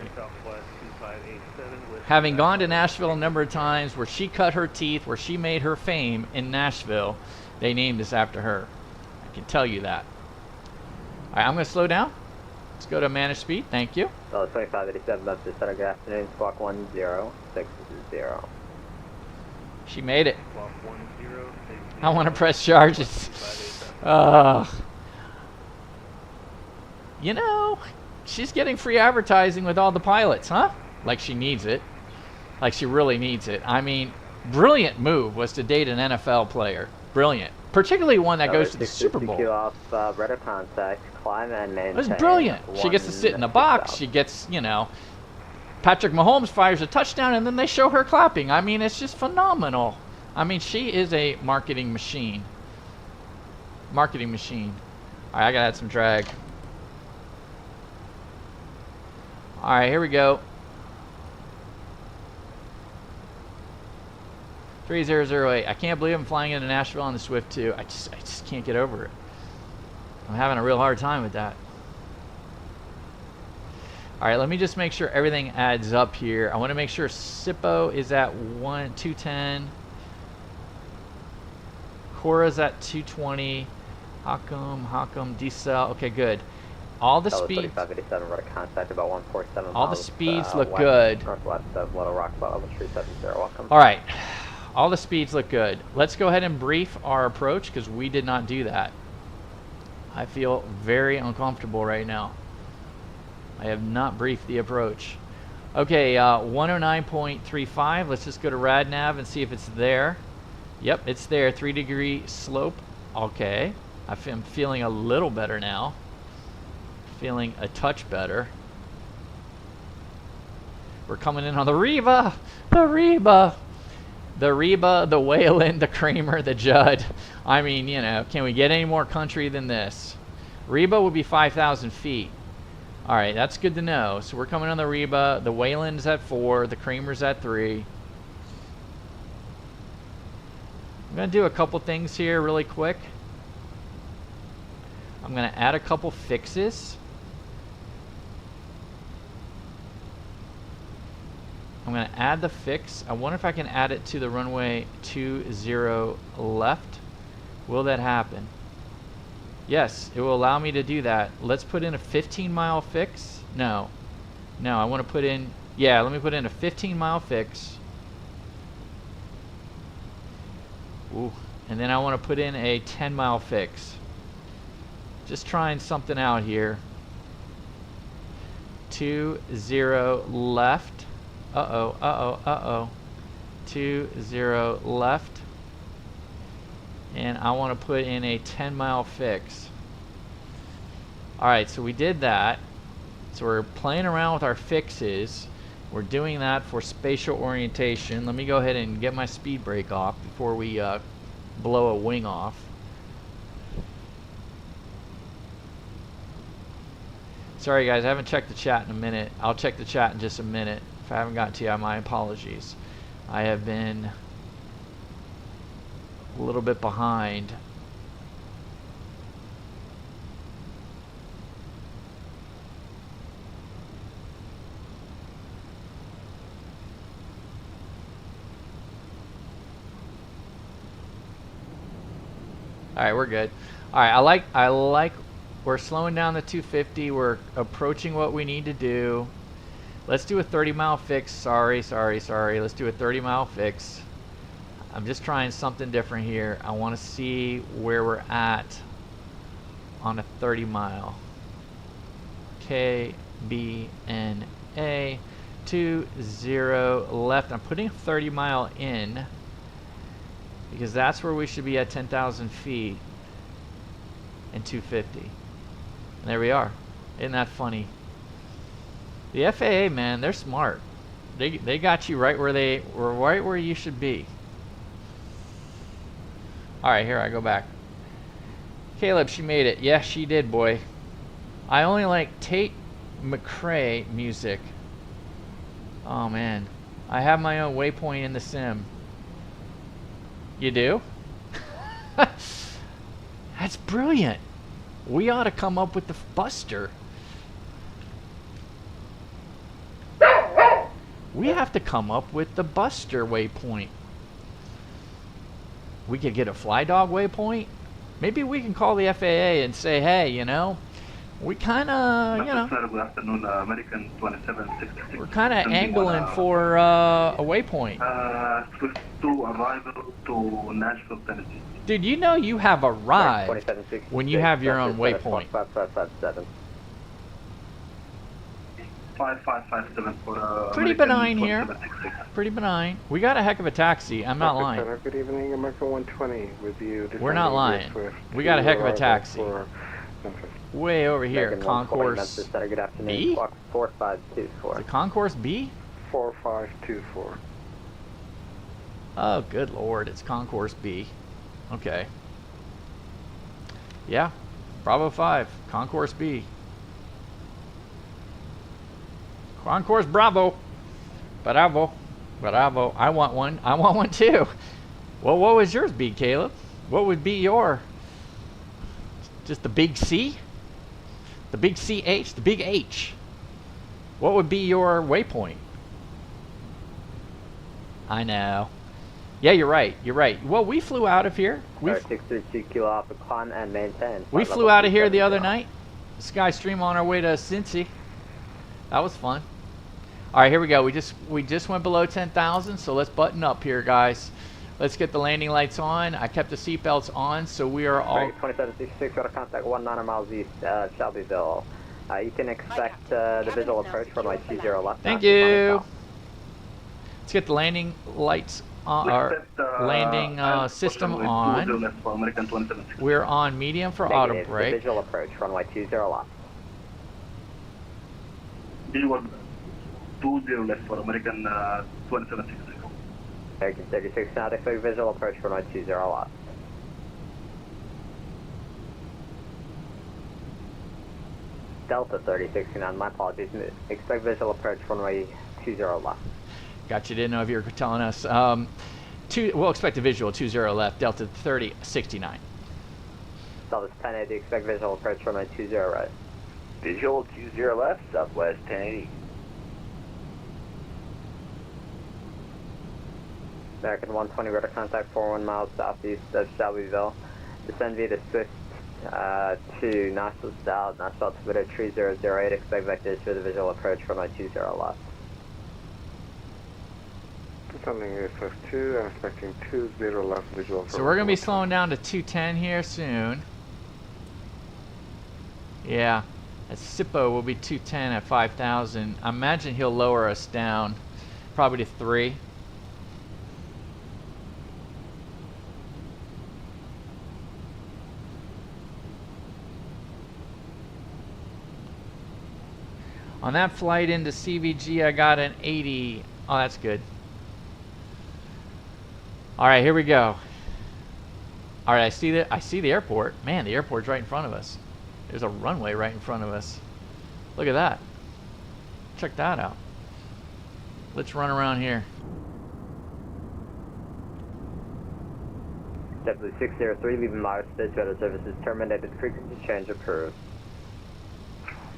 Having gone to Nashville a number of times where she cut her teeth, where she made her fame in Nashville, they named this after her. I can tell you that. All right, I'm going to slow down. Let's go to managed speed. Thank you. 2587, Memphis Center, good afternoon. Squawk 1060. She made it. I want to press charges. You know, she's getting free advertising with all the pilots, huh? Like she needs it. Like she really needs it. I mean, brilliant move was to date an NFL player. Brilliant. Particularly one that goes to the Super Bowl. Off, radar contact, climb and maintain. It was brilliant. She gets to sit in the box. She gets, you know, Patrick Mahomes fires a touchdown and then they show her clapping. I mean, it's just phenomenal. I mean, she is a marketing machine. Marketing machine. All right, I got to add some drag. All right, here we go. 3008. I can't believe I'm flying into Nashville on the Swift 2. I just can't get over it. I'm having a real hard time with that. All right, let me just make sure everything adds up here. I want to make sure SIPO is at 210. Cora's at 220. Hakum, decel. Okay, good. All the speeds. 3587, we're at contact about 147 all the miles, speeds look west, good. Northwest of Little Rock, about level 370. Welcome. All right, all the speeds look good. Let's go ahead and brief our approach because we did not do that. I feel very uncomfortable right now. I have not briefed the approach. Okay, 109.35. Let's just go to RadNav and see if it's there. Yep, it's there. 3-degree slope. Okay, I'm feeling a little better now. Feeling a touch better. We're coming in on the Reba, the Wayland, the Kramer, the Judd. I mean, you know, can we get any more country than this? Reba would be 5,000 feet. All right, that's good to know. So we're coming on the Reba. The Wayland's at 4. The Kramer's at 3. I'm going to do a couple things here really quick. I'm going to add a couple fixes. I'm going to add the fix. I wonder if I can add it to the runway 20 left. Will that happen? Yes, it will allow me to do that. Let's put in a 15-mile fix. No, I want to put in, yeah, let me put in a 15-mile fix. Ooh, and then I want to put in a 10-mile fix. Just trying something out here. 20 left. Uh-oh. 20 left. And I want to put in a 10-mile fix. Alright, so we did that. So we're playing around with our fixes. We're doing that for spatial orientation. Let me go ahead and get my speed brake off before we blow a wing off. Sorry guys, I haven't checked the chat in a minute. I'll check the chat in just a minute. If I haven't gotten to you, my apologies. I have been a little bit behind. All right, we're good. All right, I like we're slowing down the 250. We're approaching what we need to do. Let's do a 30-mile fix. Sorry. Let's do a 30-mile fix. I'm just trying something different here. I want to see where we're at on a 30-mile. KBNA 20 left. I'm putting a 30-mile in because that's where we should be at 10,000 feet and 250. And there we are. Isn't that funny? The FAA, man, they're smart. They got you right where you should be. All right, here I go back. Caleb, she made it. Yeah, she did, boy. I only like Tate McRae music. Oh man, I have my own waypoint in the sim. You do? That's brilliant. We ought to come up with the Buster. We have to come up with the Buster waypoint. We could get a Fly Dog waypoint. Maybe we can call the FAA and say, hey, you know, we kind of, you know, good afternoon, American 2766. we're kind of angling for a waypoint. Swift 2 arrival to Nashville, Tennessee. Dude, you know you have arrived when you have your own waypoint. 5557. 5557 for Pretty benign here. Pretty benign. We got a heck of a taxi. I'm not lying. Good evening, American 120 with you. We're not lying. We got a heck of a taxi. Way over here, Concourse Good afternoon. B? Clock 4524. The Concourse B? 4524. Oh, good lord, it's Concourse B. Okay. Yeah, Bravo 5, Concourse B. Concourse Bravo. Bravo. I want one. I want one too. Well, what was yours be, Caleb? What would be your? Just the big C? The big CH? The big H? What would be your waypoint? I know. Yeah, you're right. You're right. Well, we flew out of here. We 632 Kilo Alpha, climb and maintain. we flew out of here the other night. Skystream on our way to Cincy. That was fun. All right, here we go. We just went below 10,000, so let's button up here, guys. Let's get the landing lights on. I kept the seatbelts on, so we are all... 2766, got a contact 19 miles east, Shelbyville. You can expect the visual approach runway 20 left. Thank you. Let's get the landing lights on, our landing system on. We're on medium for auto brake. Visual approach runway 20 left. D1 20 left for American 2760. American 36, now expect visual approach runway 20 left. Delta 3069, my apologies. Expect visual approach runway 20 left. Gotcha, didn't know if you were telling us. We'll expect a visual 20 left, Delta 3069. Delta 1080, expect visual approach runway 20 right. Visual 20 left, Southwest 1080. American 120, radar contact 41 miles southeast of Shelbyville. Descend via the Swift to Nashville South, Nashville altimeter 3008, expect vectors for the visual approach runway 20 left. Descending ASF2, I'm expecting 20 left visual. So we're going to be slowing down to 210 here soon. Yeah, at SIPO will be 210 at 5,000. I imagine he'll lower us down probably to 3. On that flight into CVG, I got an 80. Oh, that's good. All right, here we go. All right, I see the airport. Man, the airport's right in front of us. There's a runway right in front of us. Look at that. Check that out. Let's run around here. JetBlue 603, leaving Myers Space Weather Services terminated. Frequency change approved.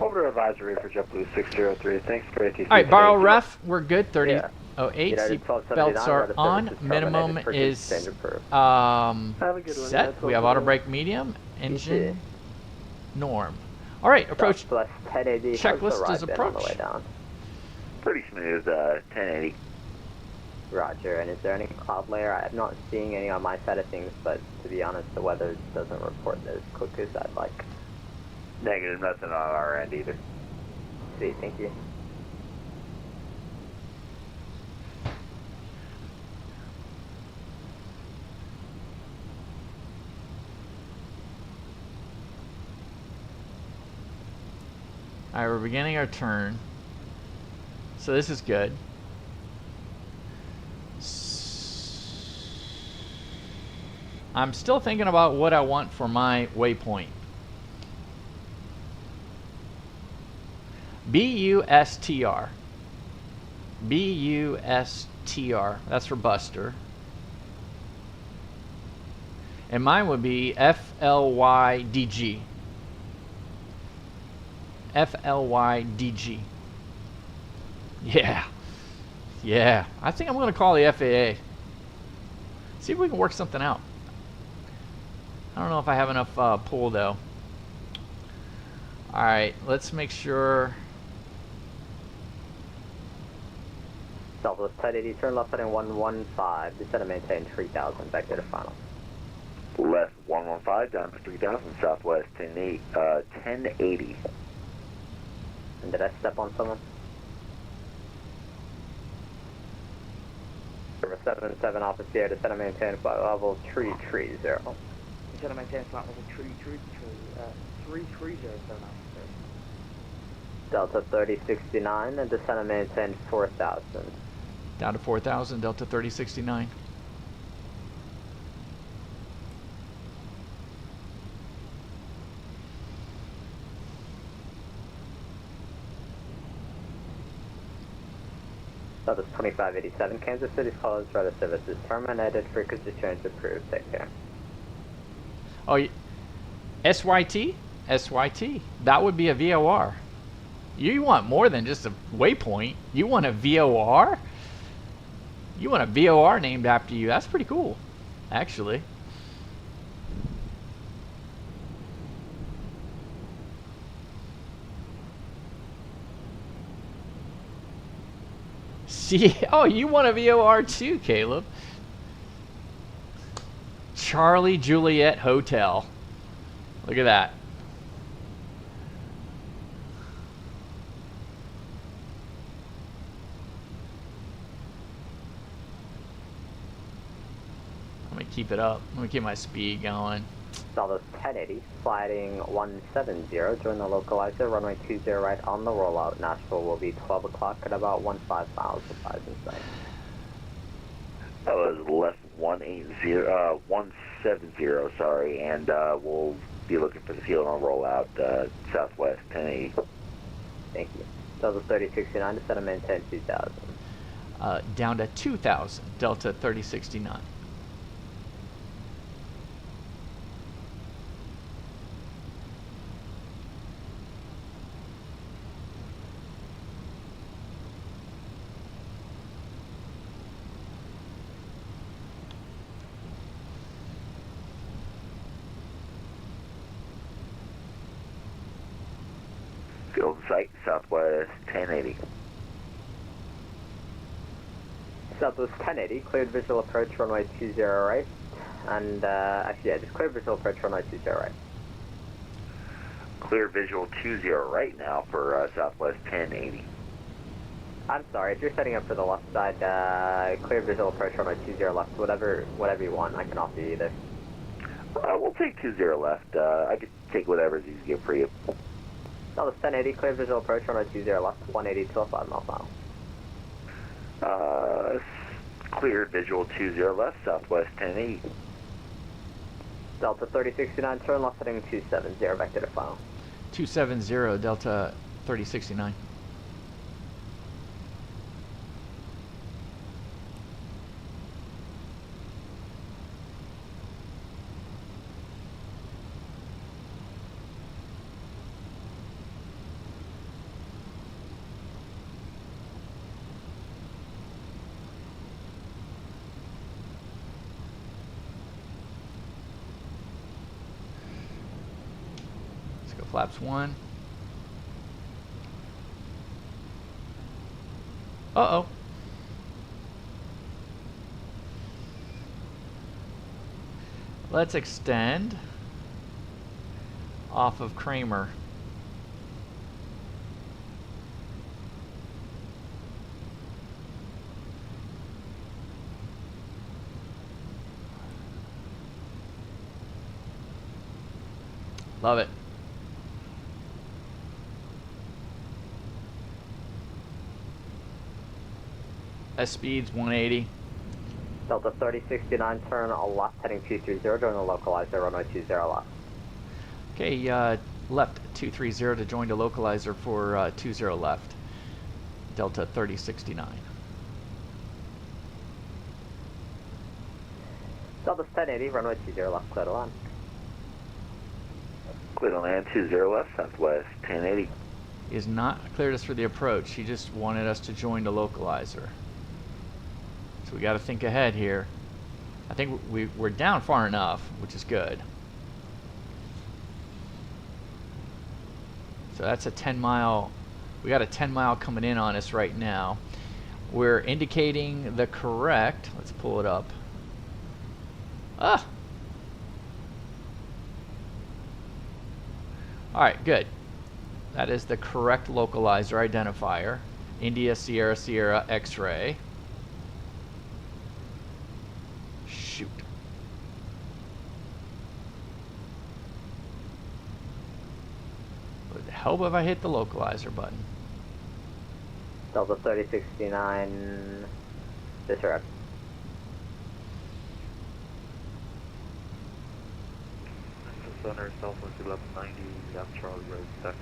Over advisory for JetBlue 603. Thanks for ATC. All right, borrow ref. We're good. 30. Yeah. Oh, 8 United seat 1279, belts are weather on. services Minimum terminated. Frequency is change approved. Have a good one. set. We have auto brake medium. Engine norm. All right, approach. Southwest 1080. Checklist is On the approach. way down. Pretty smooth 1080. Roger, and is there any cloud layer? I'm not seeing any on my side of things, but to be honest, the weather doesn't report as quick as I'd like. Negative, nothing on our end either. See, thank you. All right, we're beginning our turn. So this is good. I'm still thinking about what I want for my waypoint. BUSTR. BUSTR. That's for Buster. And mine would be FLYDG. FLYDG. Yeah. Yeah. I think I'm going to call the FAA. See if we can work something out. I don't know if I have enough pull though. Alright, let's make sure. Southwest 1080, turn left heading 115, descend and maintain 3000, back to the final. Left 115, down to 3000, Southwest 1080. And did I step on someone? Service 77, Office Sierra, descend and maintain flight level 330. Descend and maintain flight level 330, officer. Delta 3069, and descend and maintain 4000. Down to 4,000, Delta 3069. That was 2587, Kansas City's calls radar services terminated, frequency change approved, take care. Oh, SYT? SYT. That would be a VOR. You want more than just a waypoint. You want a VOR? You want a VOR named after you. That's pretty cool, actually. See, oh, you want a VOR too, Caleb. Charlie Juliet Hotel. Look at that. Let me keep it up. Let me keep my speed going. Dallas 1080, sliding 170, join the localizer, runway 20 right on the rollout. Nashville will be 12 o'clock at about 15 miles with eyes in sight. That was left 170, sorry, and we'll be looking for the field on rollout, southwest 1080. Thank you. Delta 3069, descend and maintain 2000. Down to 2000, Delta 3069. Field site, southwest 1080. Southwest 1080, cleared visual approach, runway 20 right. And, actually, yeah, just cleared visual approach, runway 20 right. Clear visual 20 right now for southwest 1080. I'm sorry, if you're setting up for the left side, clear visual approach, runway 20 left, whatever you want, I can offer you either. We'll take 20 left. I could take whatever's easier for you. Dallas 1080, clear visual approach, runway 20 left, 180 to 5 miles an hour. Cleared visual 20 left, southwest 1080. Delta 3069, turn left heading 270, vector to final. 270, Delta 3069. Flaps 1. Uh-oh. Let's extend off of Kramer. Love it. Speed's 180. Delta 3069, turn left heading 230, join the localizer, runway 20 left. Okay, left 230 to join the localizer for 20 left. Delta 3069. Delta 1080, runway 20 left, clear to land. Clear to land 20 left, southwest 1080. He has not cleared us for the approach. He just wanted us to join the localizer. So we got to think ahead here. I think we're down far enough, which is good. So that's a 10-mile. We got a 10-mile coming in on us right now. We're indicating the correct. Let's pull it up. Ah. All right, good. That is the correct localizer identifier. India Sierra Sierra X-ray. Shoot. Would help if I hit the localizer button. Delta 3069, disrupt. Center, Southwest 1190, Charlie Road, Texas.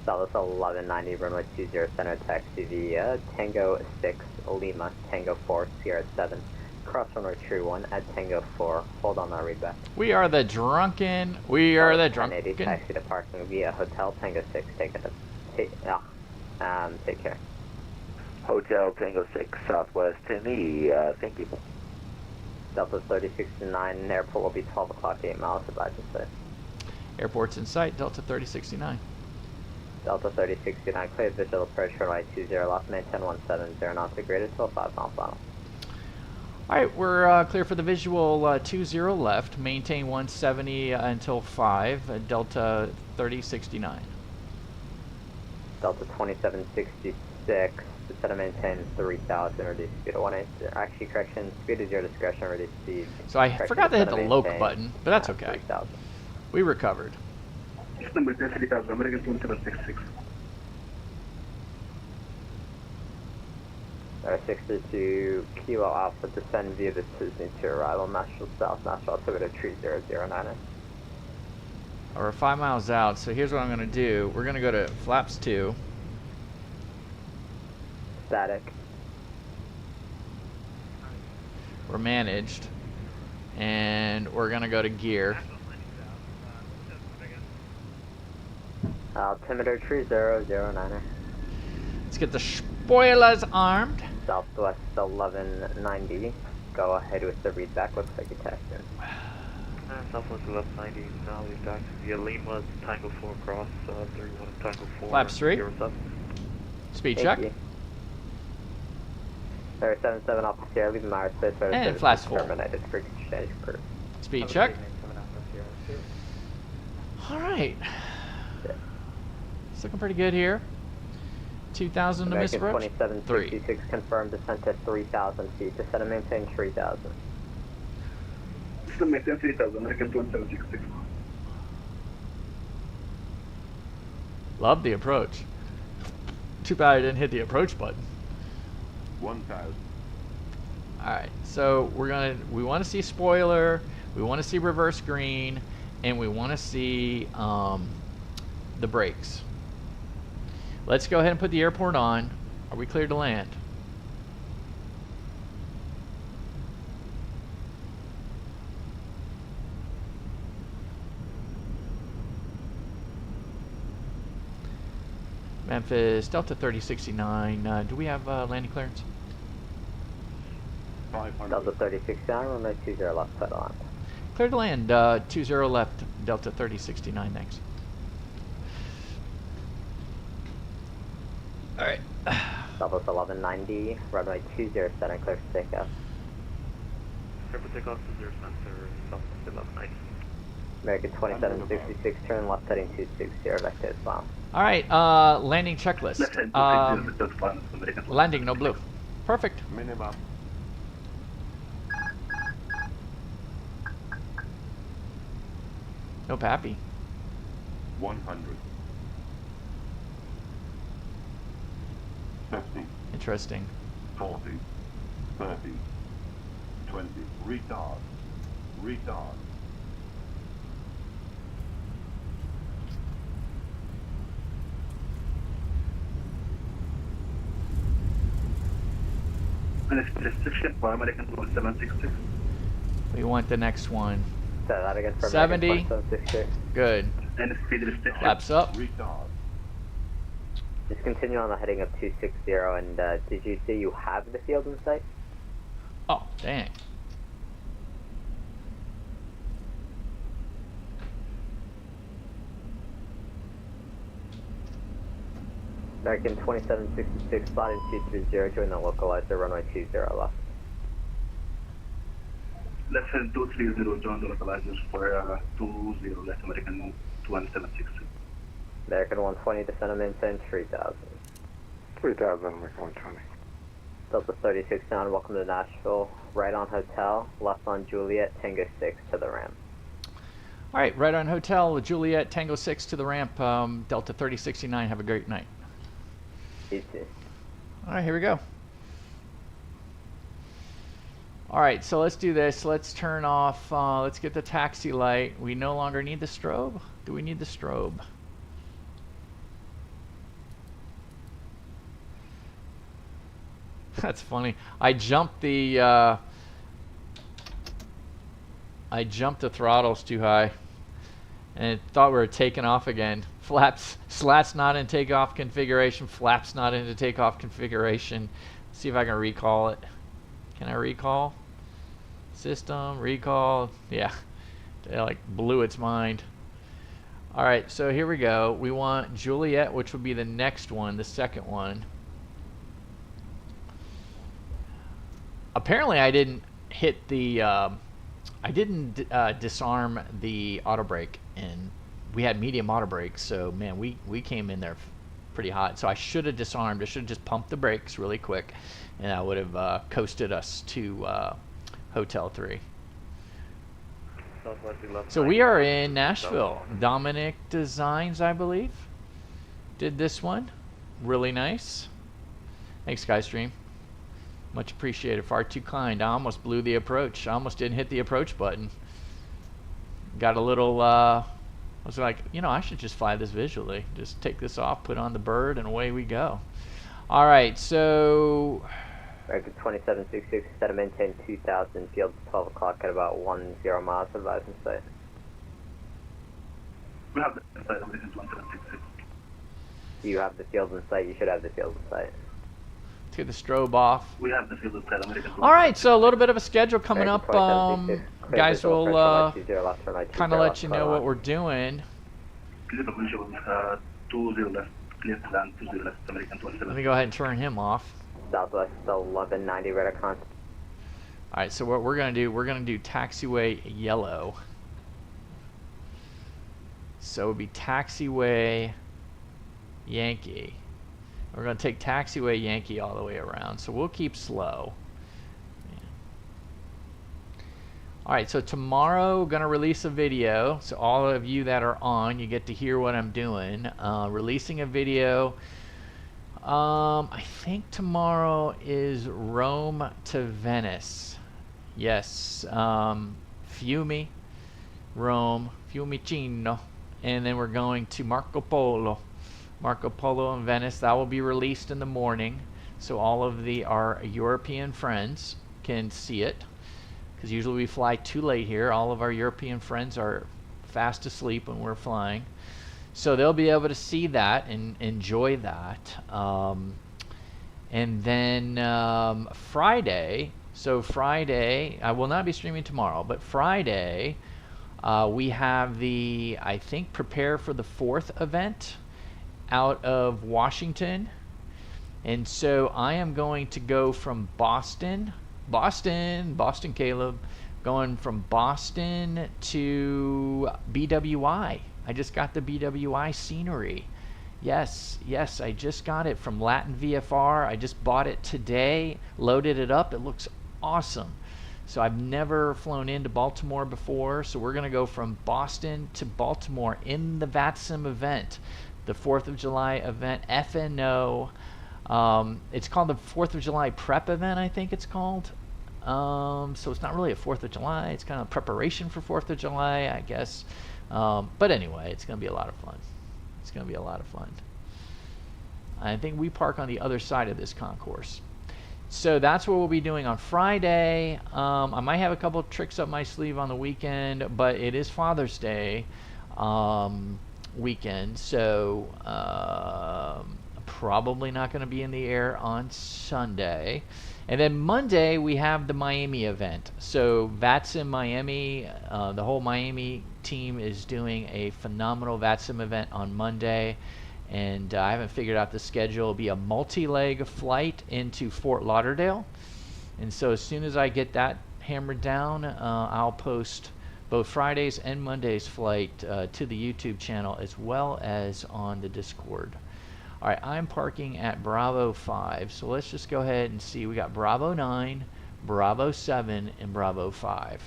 Southwest 1190, runway 20, center taxi via Tango 6, Lima, Tango 4, Sierra 7, Cross runway tree 1 at Tango 4. Hold on that readback. We are the drunken. We are the drunken. 1080 taxi to parking via Hotel Tango 6. Take care. Hotel Tango 6 Southwest in the, thank you. Delta 3069, airport will be 12 o'clock, 8 miles, advise and safe. Airport's in sight, Delta 3069. Delta 3069, cleared visual approach runway 20 left, maintain 170 knots, graded till 5 mile final. Alright, we're clear for the visual 20 left, maintain 170 until 5, Delta 3069. Delta 2766, set to maintain 3000, reduce speed to 180, actually correction, speed is your discretion, reduce speed. So I forgot to hit the loc button, but that's okay. 3000. We recovered. Number 3000, American 2766. 632 Kilo Alpha, descend via the Disney to arrival, Nashville South, Nashville altimeter 3009. We're 5 miles out, so here's what I'm going to do. We're going to go to flaps 2. Static. We're managed. And we're going to go to gear. Altimeter 3009. Let's get the spoilers armed. Southwest 1190. Go ahead with the readback. Looks like you taxiing. Southwest 1190, now we've taxi via Lima, Tango 4 cross, 31 Tango 4. Flaps 3. Speed check. 377 off the Sierra, leaving my space. And flaps 4. Terminated for exchange per. Speed check. Alright. It's looking pretty good here. 2,000 to miss approach. 2766 confirmed descent at 3,000 feet. Descent and maintain 3,000. System maintain 3000, American 2766. Love the approach. Too bad I didn't hit the approach button. 1,000. Alright, so we want to see spoiler, we want to see reverse green, and we want to see the brakes. Let's go ahead and put the airport on. Are we cleared to land? Memphis, Delta 3069. Do we have landing clearance? 500. Delta 3069, runway 20 left, set on. Clear to land, 20 left, Delta 3069, thanks. Alright. Southwest 1190, runway 20, set and clear for takeoff. Clear for takeoff to 0 center, Southwest 1190. American 2766, turn left heading 260, vector is bomb. Alright, landing checklist. Landing, no blue. Perfect. Minimum. No pappy. 100. 50. Interesting. 40. 30. 20. Retard. Retard. Restriction for American 2766. We want the next one. Say that again for 70. American 2766. Good. And speed restriction. Flaps up. Retard. Just continue on the heading of 260, and did you say you have the field in sight? Oh, dang. American 2766, sliding 230, join the localizer, runway 20 left. Left hand 230, join the localizer for 20 left, American 2766. American 120, descend and maintain 3000. 3,000, American 120. Delta 3069, welcome to Nashville. Right on Hotel, left on Juliet, Tango 6 to the ramp. Alright, right on Hotel, Juliet, Tango 6 to the ramp, Delta 3069. Have a great night. You too. Alright, here we go. Alright, so let's do this. Let's turn off, let's get the taxi light. We no longer need the strobe. Do we need the strobe? That's funny. I jumped the I jumped the throttles too high and thought we were taking off again. Slats not in takeoff configuration, flaps not into takeoff configuration. Let's see if I can recall it. Can I recall? System, recall, yeah. It like blew its mind. Alright, so here we go. We want Juliet, which would be the next one, the second one. Apparently I didn't hit the, I didn't disarm the auto brake, and we had medium auto brakes, so man, we came in there pretty hot. So I should have disarmed. I should have just pumped the brakes really quick, and I would have coasted us to Hotel 3. So we are in Nashville. Dominic Designs, I believe, did this one. Really nice. Thanks, Skystream. Much appreciated. Far too kind. I almost blew the approach. I almost didn't hit the approach button. Got a little, I was like, you know, I should just fly this visually. Just take this off, put on the bird, and away we go. All right, so... Record 2766, set to maintain 2000, field 12 o'clock at about 10 miles, advise in sight. We have the site, American 2766. You have the field in sight, you should have the field in sight. Let's get the strobe off. We have the field in sight, American 2766. All right, so a little bit of a schedule coming up. Guys will kind of let you know what we're doing. Clear for visual, 20 left, clear to land, 20 left, American 27. Let me go ahead and turn him off. Southwest 1190, radar con. All right, so what we're gonna do, we're gonna do taxiway yellow. So it would be taxiway Yankee. We're gonna take taxiway Yankee all the way around. So we'll keep slow. All right, so tomorrow gonna release a video. So all of you that are on, you get to hear what I'm doing. Releasing a video. I think tomorrow is Rome to Venice. Yes, Fiume, Rome, Fiumicino, and then we're going to Marco Polo in Venice. That will be released in the morning, so all of our European friends can see it, because usually we fly too late here. All of our European friends are fast asleep when we're flying. So they'll be able to see that and enjoy that. And then Friday, so Friday, I will not be streaming tomorrow, but Friday we have the, I think, Prepare for the 4th event out of Washington. And so I am going to go from Boston, Caleb, going from Boston to BWI. I just got the BWI scenery. Yes, I just got it from Latin VFR. I just bought it today, loaded it up. It looks awesome. So I've never flown into Baltimore before, so we're gonna go from Boston to Baltimore in the VATSIM event, the 4th of July event, FNO. It's called the 4th of July prep event, I think it's called. So it's not really a 4th of July, it's kind of preparation for 4th of July, I guess. But anyway, it's going to be a lot of fun. It's going to be a lot of fun. I think we park on the other side of this concourse. So that's what we'll be doing on Friday. I might have a couple of tricks up my sleeve on the weekend, but it is Father's Day weekend, so probably not going to be in the air on Sunday. And then Monday we have the Miami event. So VATSIM Miami, the whole Miami team is doing a phenomenal VATSIM event on Monday, and I haven't figured out the schedule. It'll be a multi-leg flight into Fort Lauderdale, and so as soon as I get that hammered down, I'll post both Friday's and Monday's flight to the YouTube channel as well as on the Discord. All right, I'm parking at Bravo 5, so let's just go ahead and see. We got Bravo 9, Bravo 7, and Bravo 5.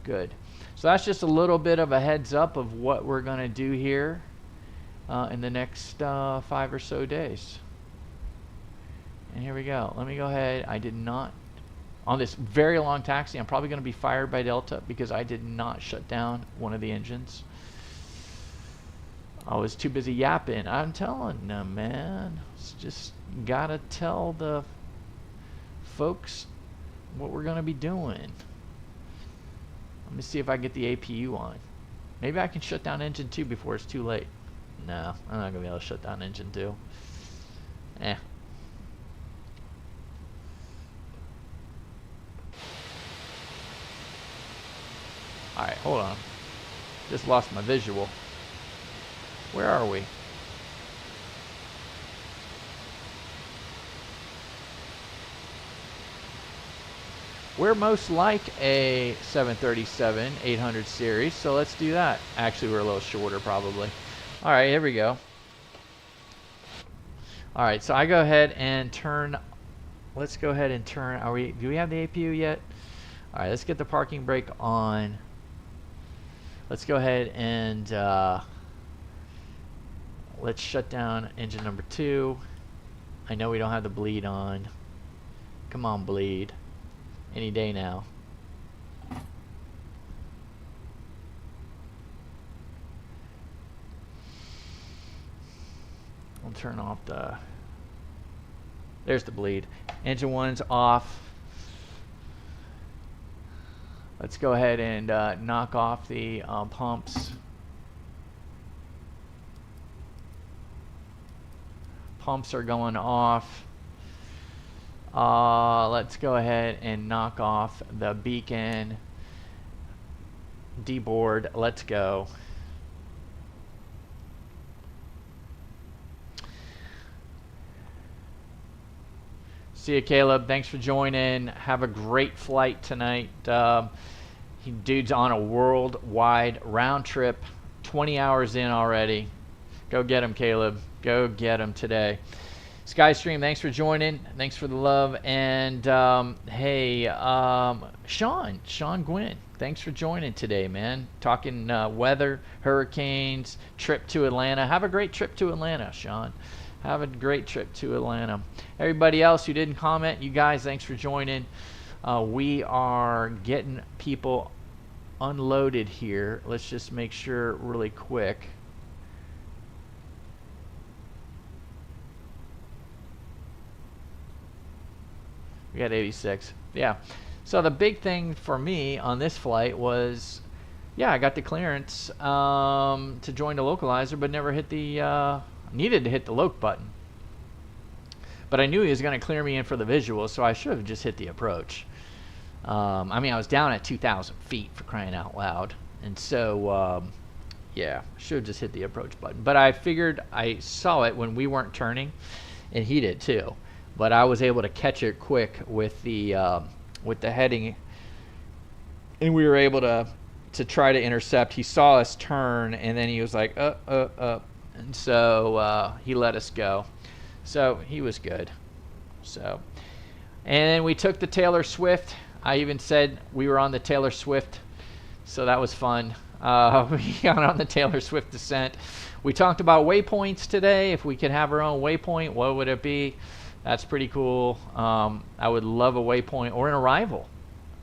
Good. So that's just a little bit of a heads up of what we're going to do here in the next 5 or so days. And here we go. Let me go ahead. I did not, on this very long taxi, I'm probably going to be fired by Delta because I did not shut down one of the engines. I was too busy yapping. I'm telling them, man. It's just gotta tell the folks what we're gonna be doing. Let me see if I can get the APU on. Maybe I can shut down engine 2 before it's too late. No, I'm not going to be able to shut down engine 2. Eh. Alright, hold on. Just lost my visual. Where are we? We're most like a 737-800 series, so let's do that. Actually, we're a little shorter probably. All right, here we go. All right, so I go ahead and turn. Let's go ahead and turn. Do we have the APU yet? All right, let's get the parking brake on. Let's go ahead and let's shut down engine number 2. I know we don't have the bleed on. Come on, bleed. Any day now. I'll turn off the. There's the bleed. Engine 1's off. Let's go ahead and knock off the pumps. Pumps are going off. Let's go ahead and knock off the beacon. D-board. Let's go. See you, Caleb. Thanks for joining. Have a great flight tonight. Dude's on a worldwide round trip. 20 hours in already. Go get him, Caleb. Go get him today. Skystream, thanks for joining. Thanks for the love. And hey, Sean Gwynn, thanks for joining today, man. Talking weather, hurricanes, trip to Atlanta. Have a great trip to Atlanta, Sean. Have a great trip to Atlanta. Everybody else who didn't comment, you guys, thanks for joining. We are getting people unloaded here. Let's just make sure really quick. We got 86. Yeah. So the big thing for me on this flight was, yeah, I got the clearance to join the localizer, but never hit the, needed to hit the loc button. But I knew he was going to clear me in for the visual, so I should have just hit the approach. I mean, I was down at 2,000 feet for crying out loud. And so, yeah, should have just hit the approach button. But I figured I saw it when we weren't turning, and he did too. But I was able to catch it quick with the heading, and we were able to try to intercept. He saw us turn, and then he was like, and so he let us go. So he was good. So, and then we took the Taylor Swift. I even said we were on the Taylor Swift, so that was fun. We got on the Taylor Swift descent. We talked about waypoints today. If we could have our own waypoint, what would it be? That's pretty cool. I would love a waypoint or an arrival.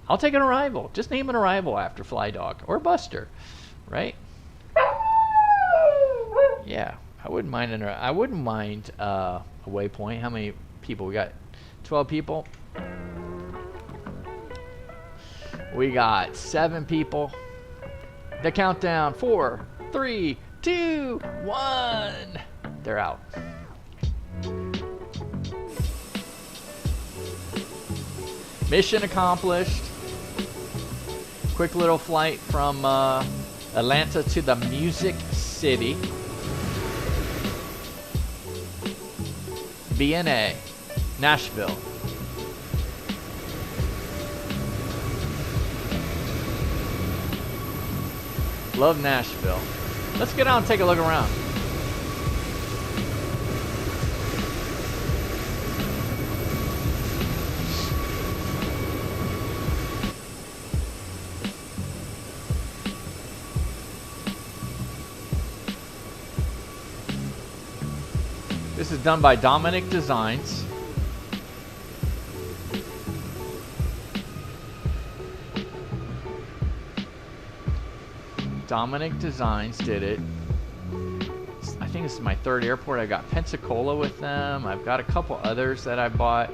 I'll take an arrival. Just name an arrival after Fly Dog or Buster, right? Yeah, I wouldn't mind a waypoint. How many people we got? 12 people. We got 7 people. The countdown: 4, 3, 2, 1. They're out. Mission accomplished. Quick little flight from Atlanta to the Music City. BNA, Nashville. Love Nashville. Let's get out and take a look around. This is done by Dominic Designs. Dominic Designs did it. I think this is my 3rd airport. I've got Pensacola with them. I've got a couple others that I bought.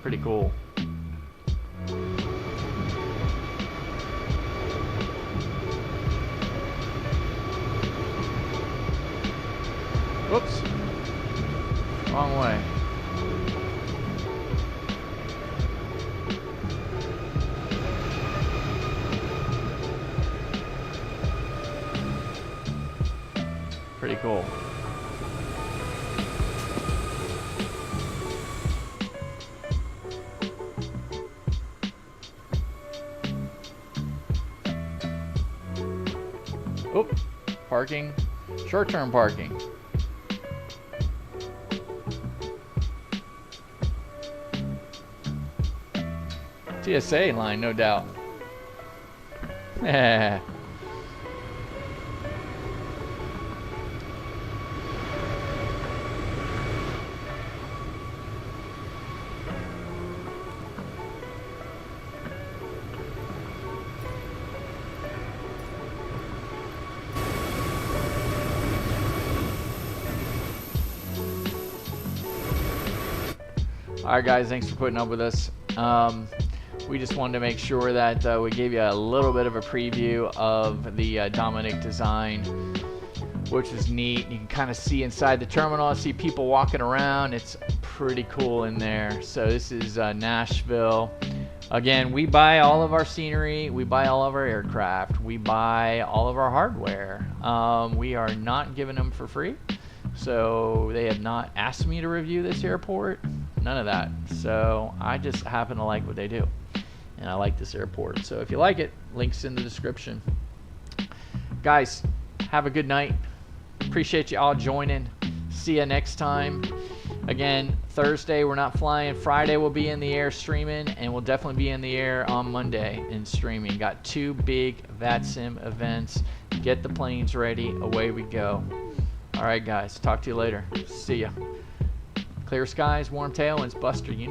Pretty cool. Whoops. Wrong way. Pretty cool. Oop, parking, short-term parking. TSA line, no doubt. Yeah. Alright guys, thanks for putting up with us. We just wanted to make sure that we gave you a little bit of a preview of the Dominic design, which is neat. You can kind of see inside the terminal, see people walking around. It's pretty cool in there. So this is Nashville. Again, we buy all of our scenery, we buy all of our aircraft, we buy all of our hardware. We are not giving them for free. So they have not asked me to review this airport. None of that. So I just happen to like what they do. And I like this airport. So if you like it, links in the description. Guys, have a good night. Appreciate you all joining. See you next time. Again, Thursday we're not flying. Friday we'll be in the air streaming, and we'll definitely be in the air on Monday and streaming. Got 2 big VATSIM events. Get the planes ready. Away we go. All right, guys. Talk to you later. See ya. Clear skies, warm tailwinds. Buster, you know.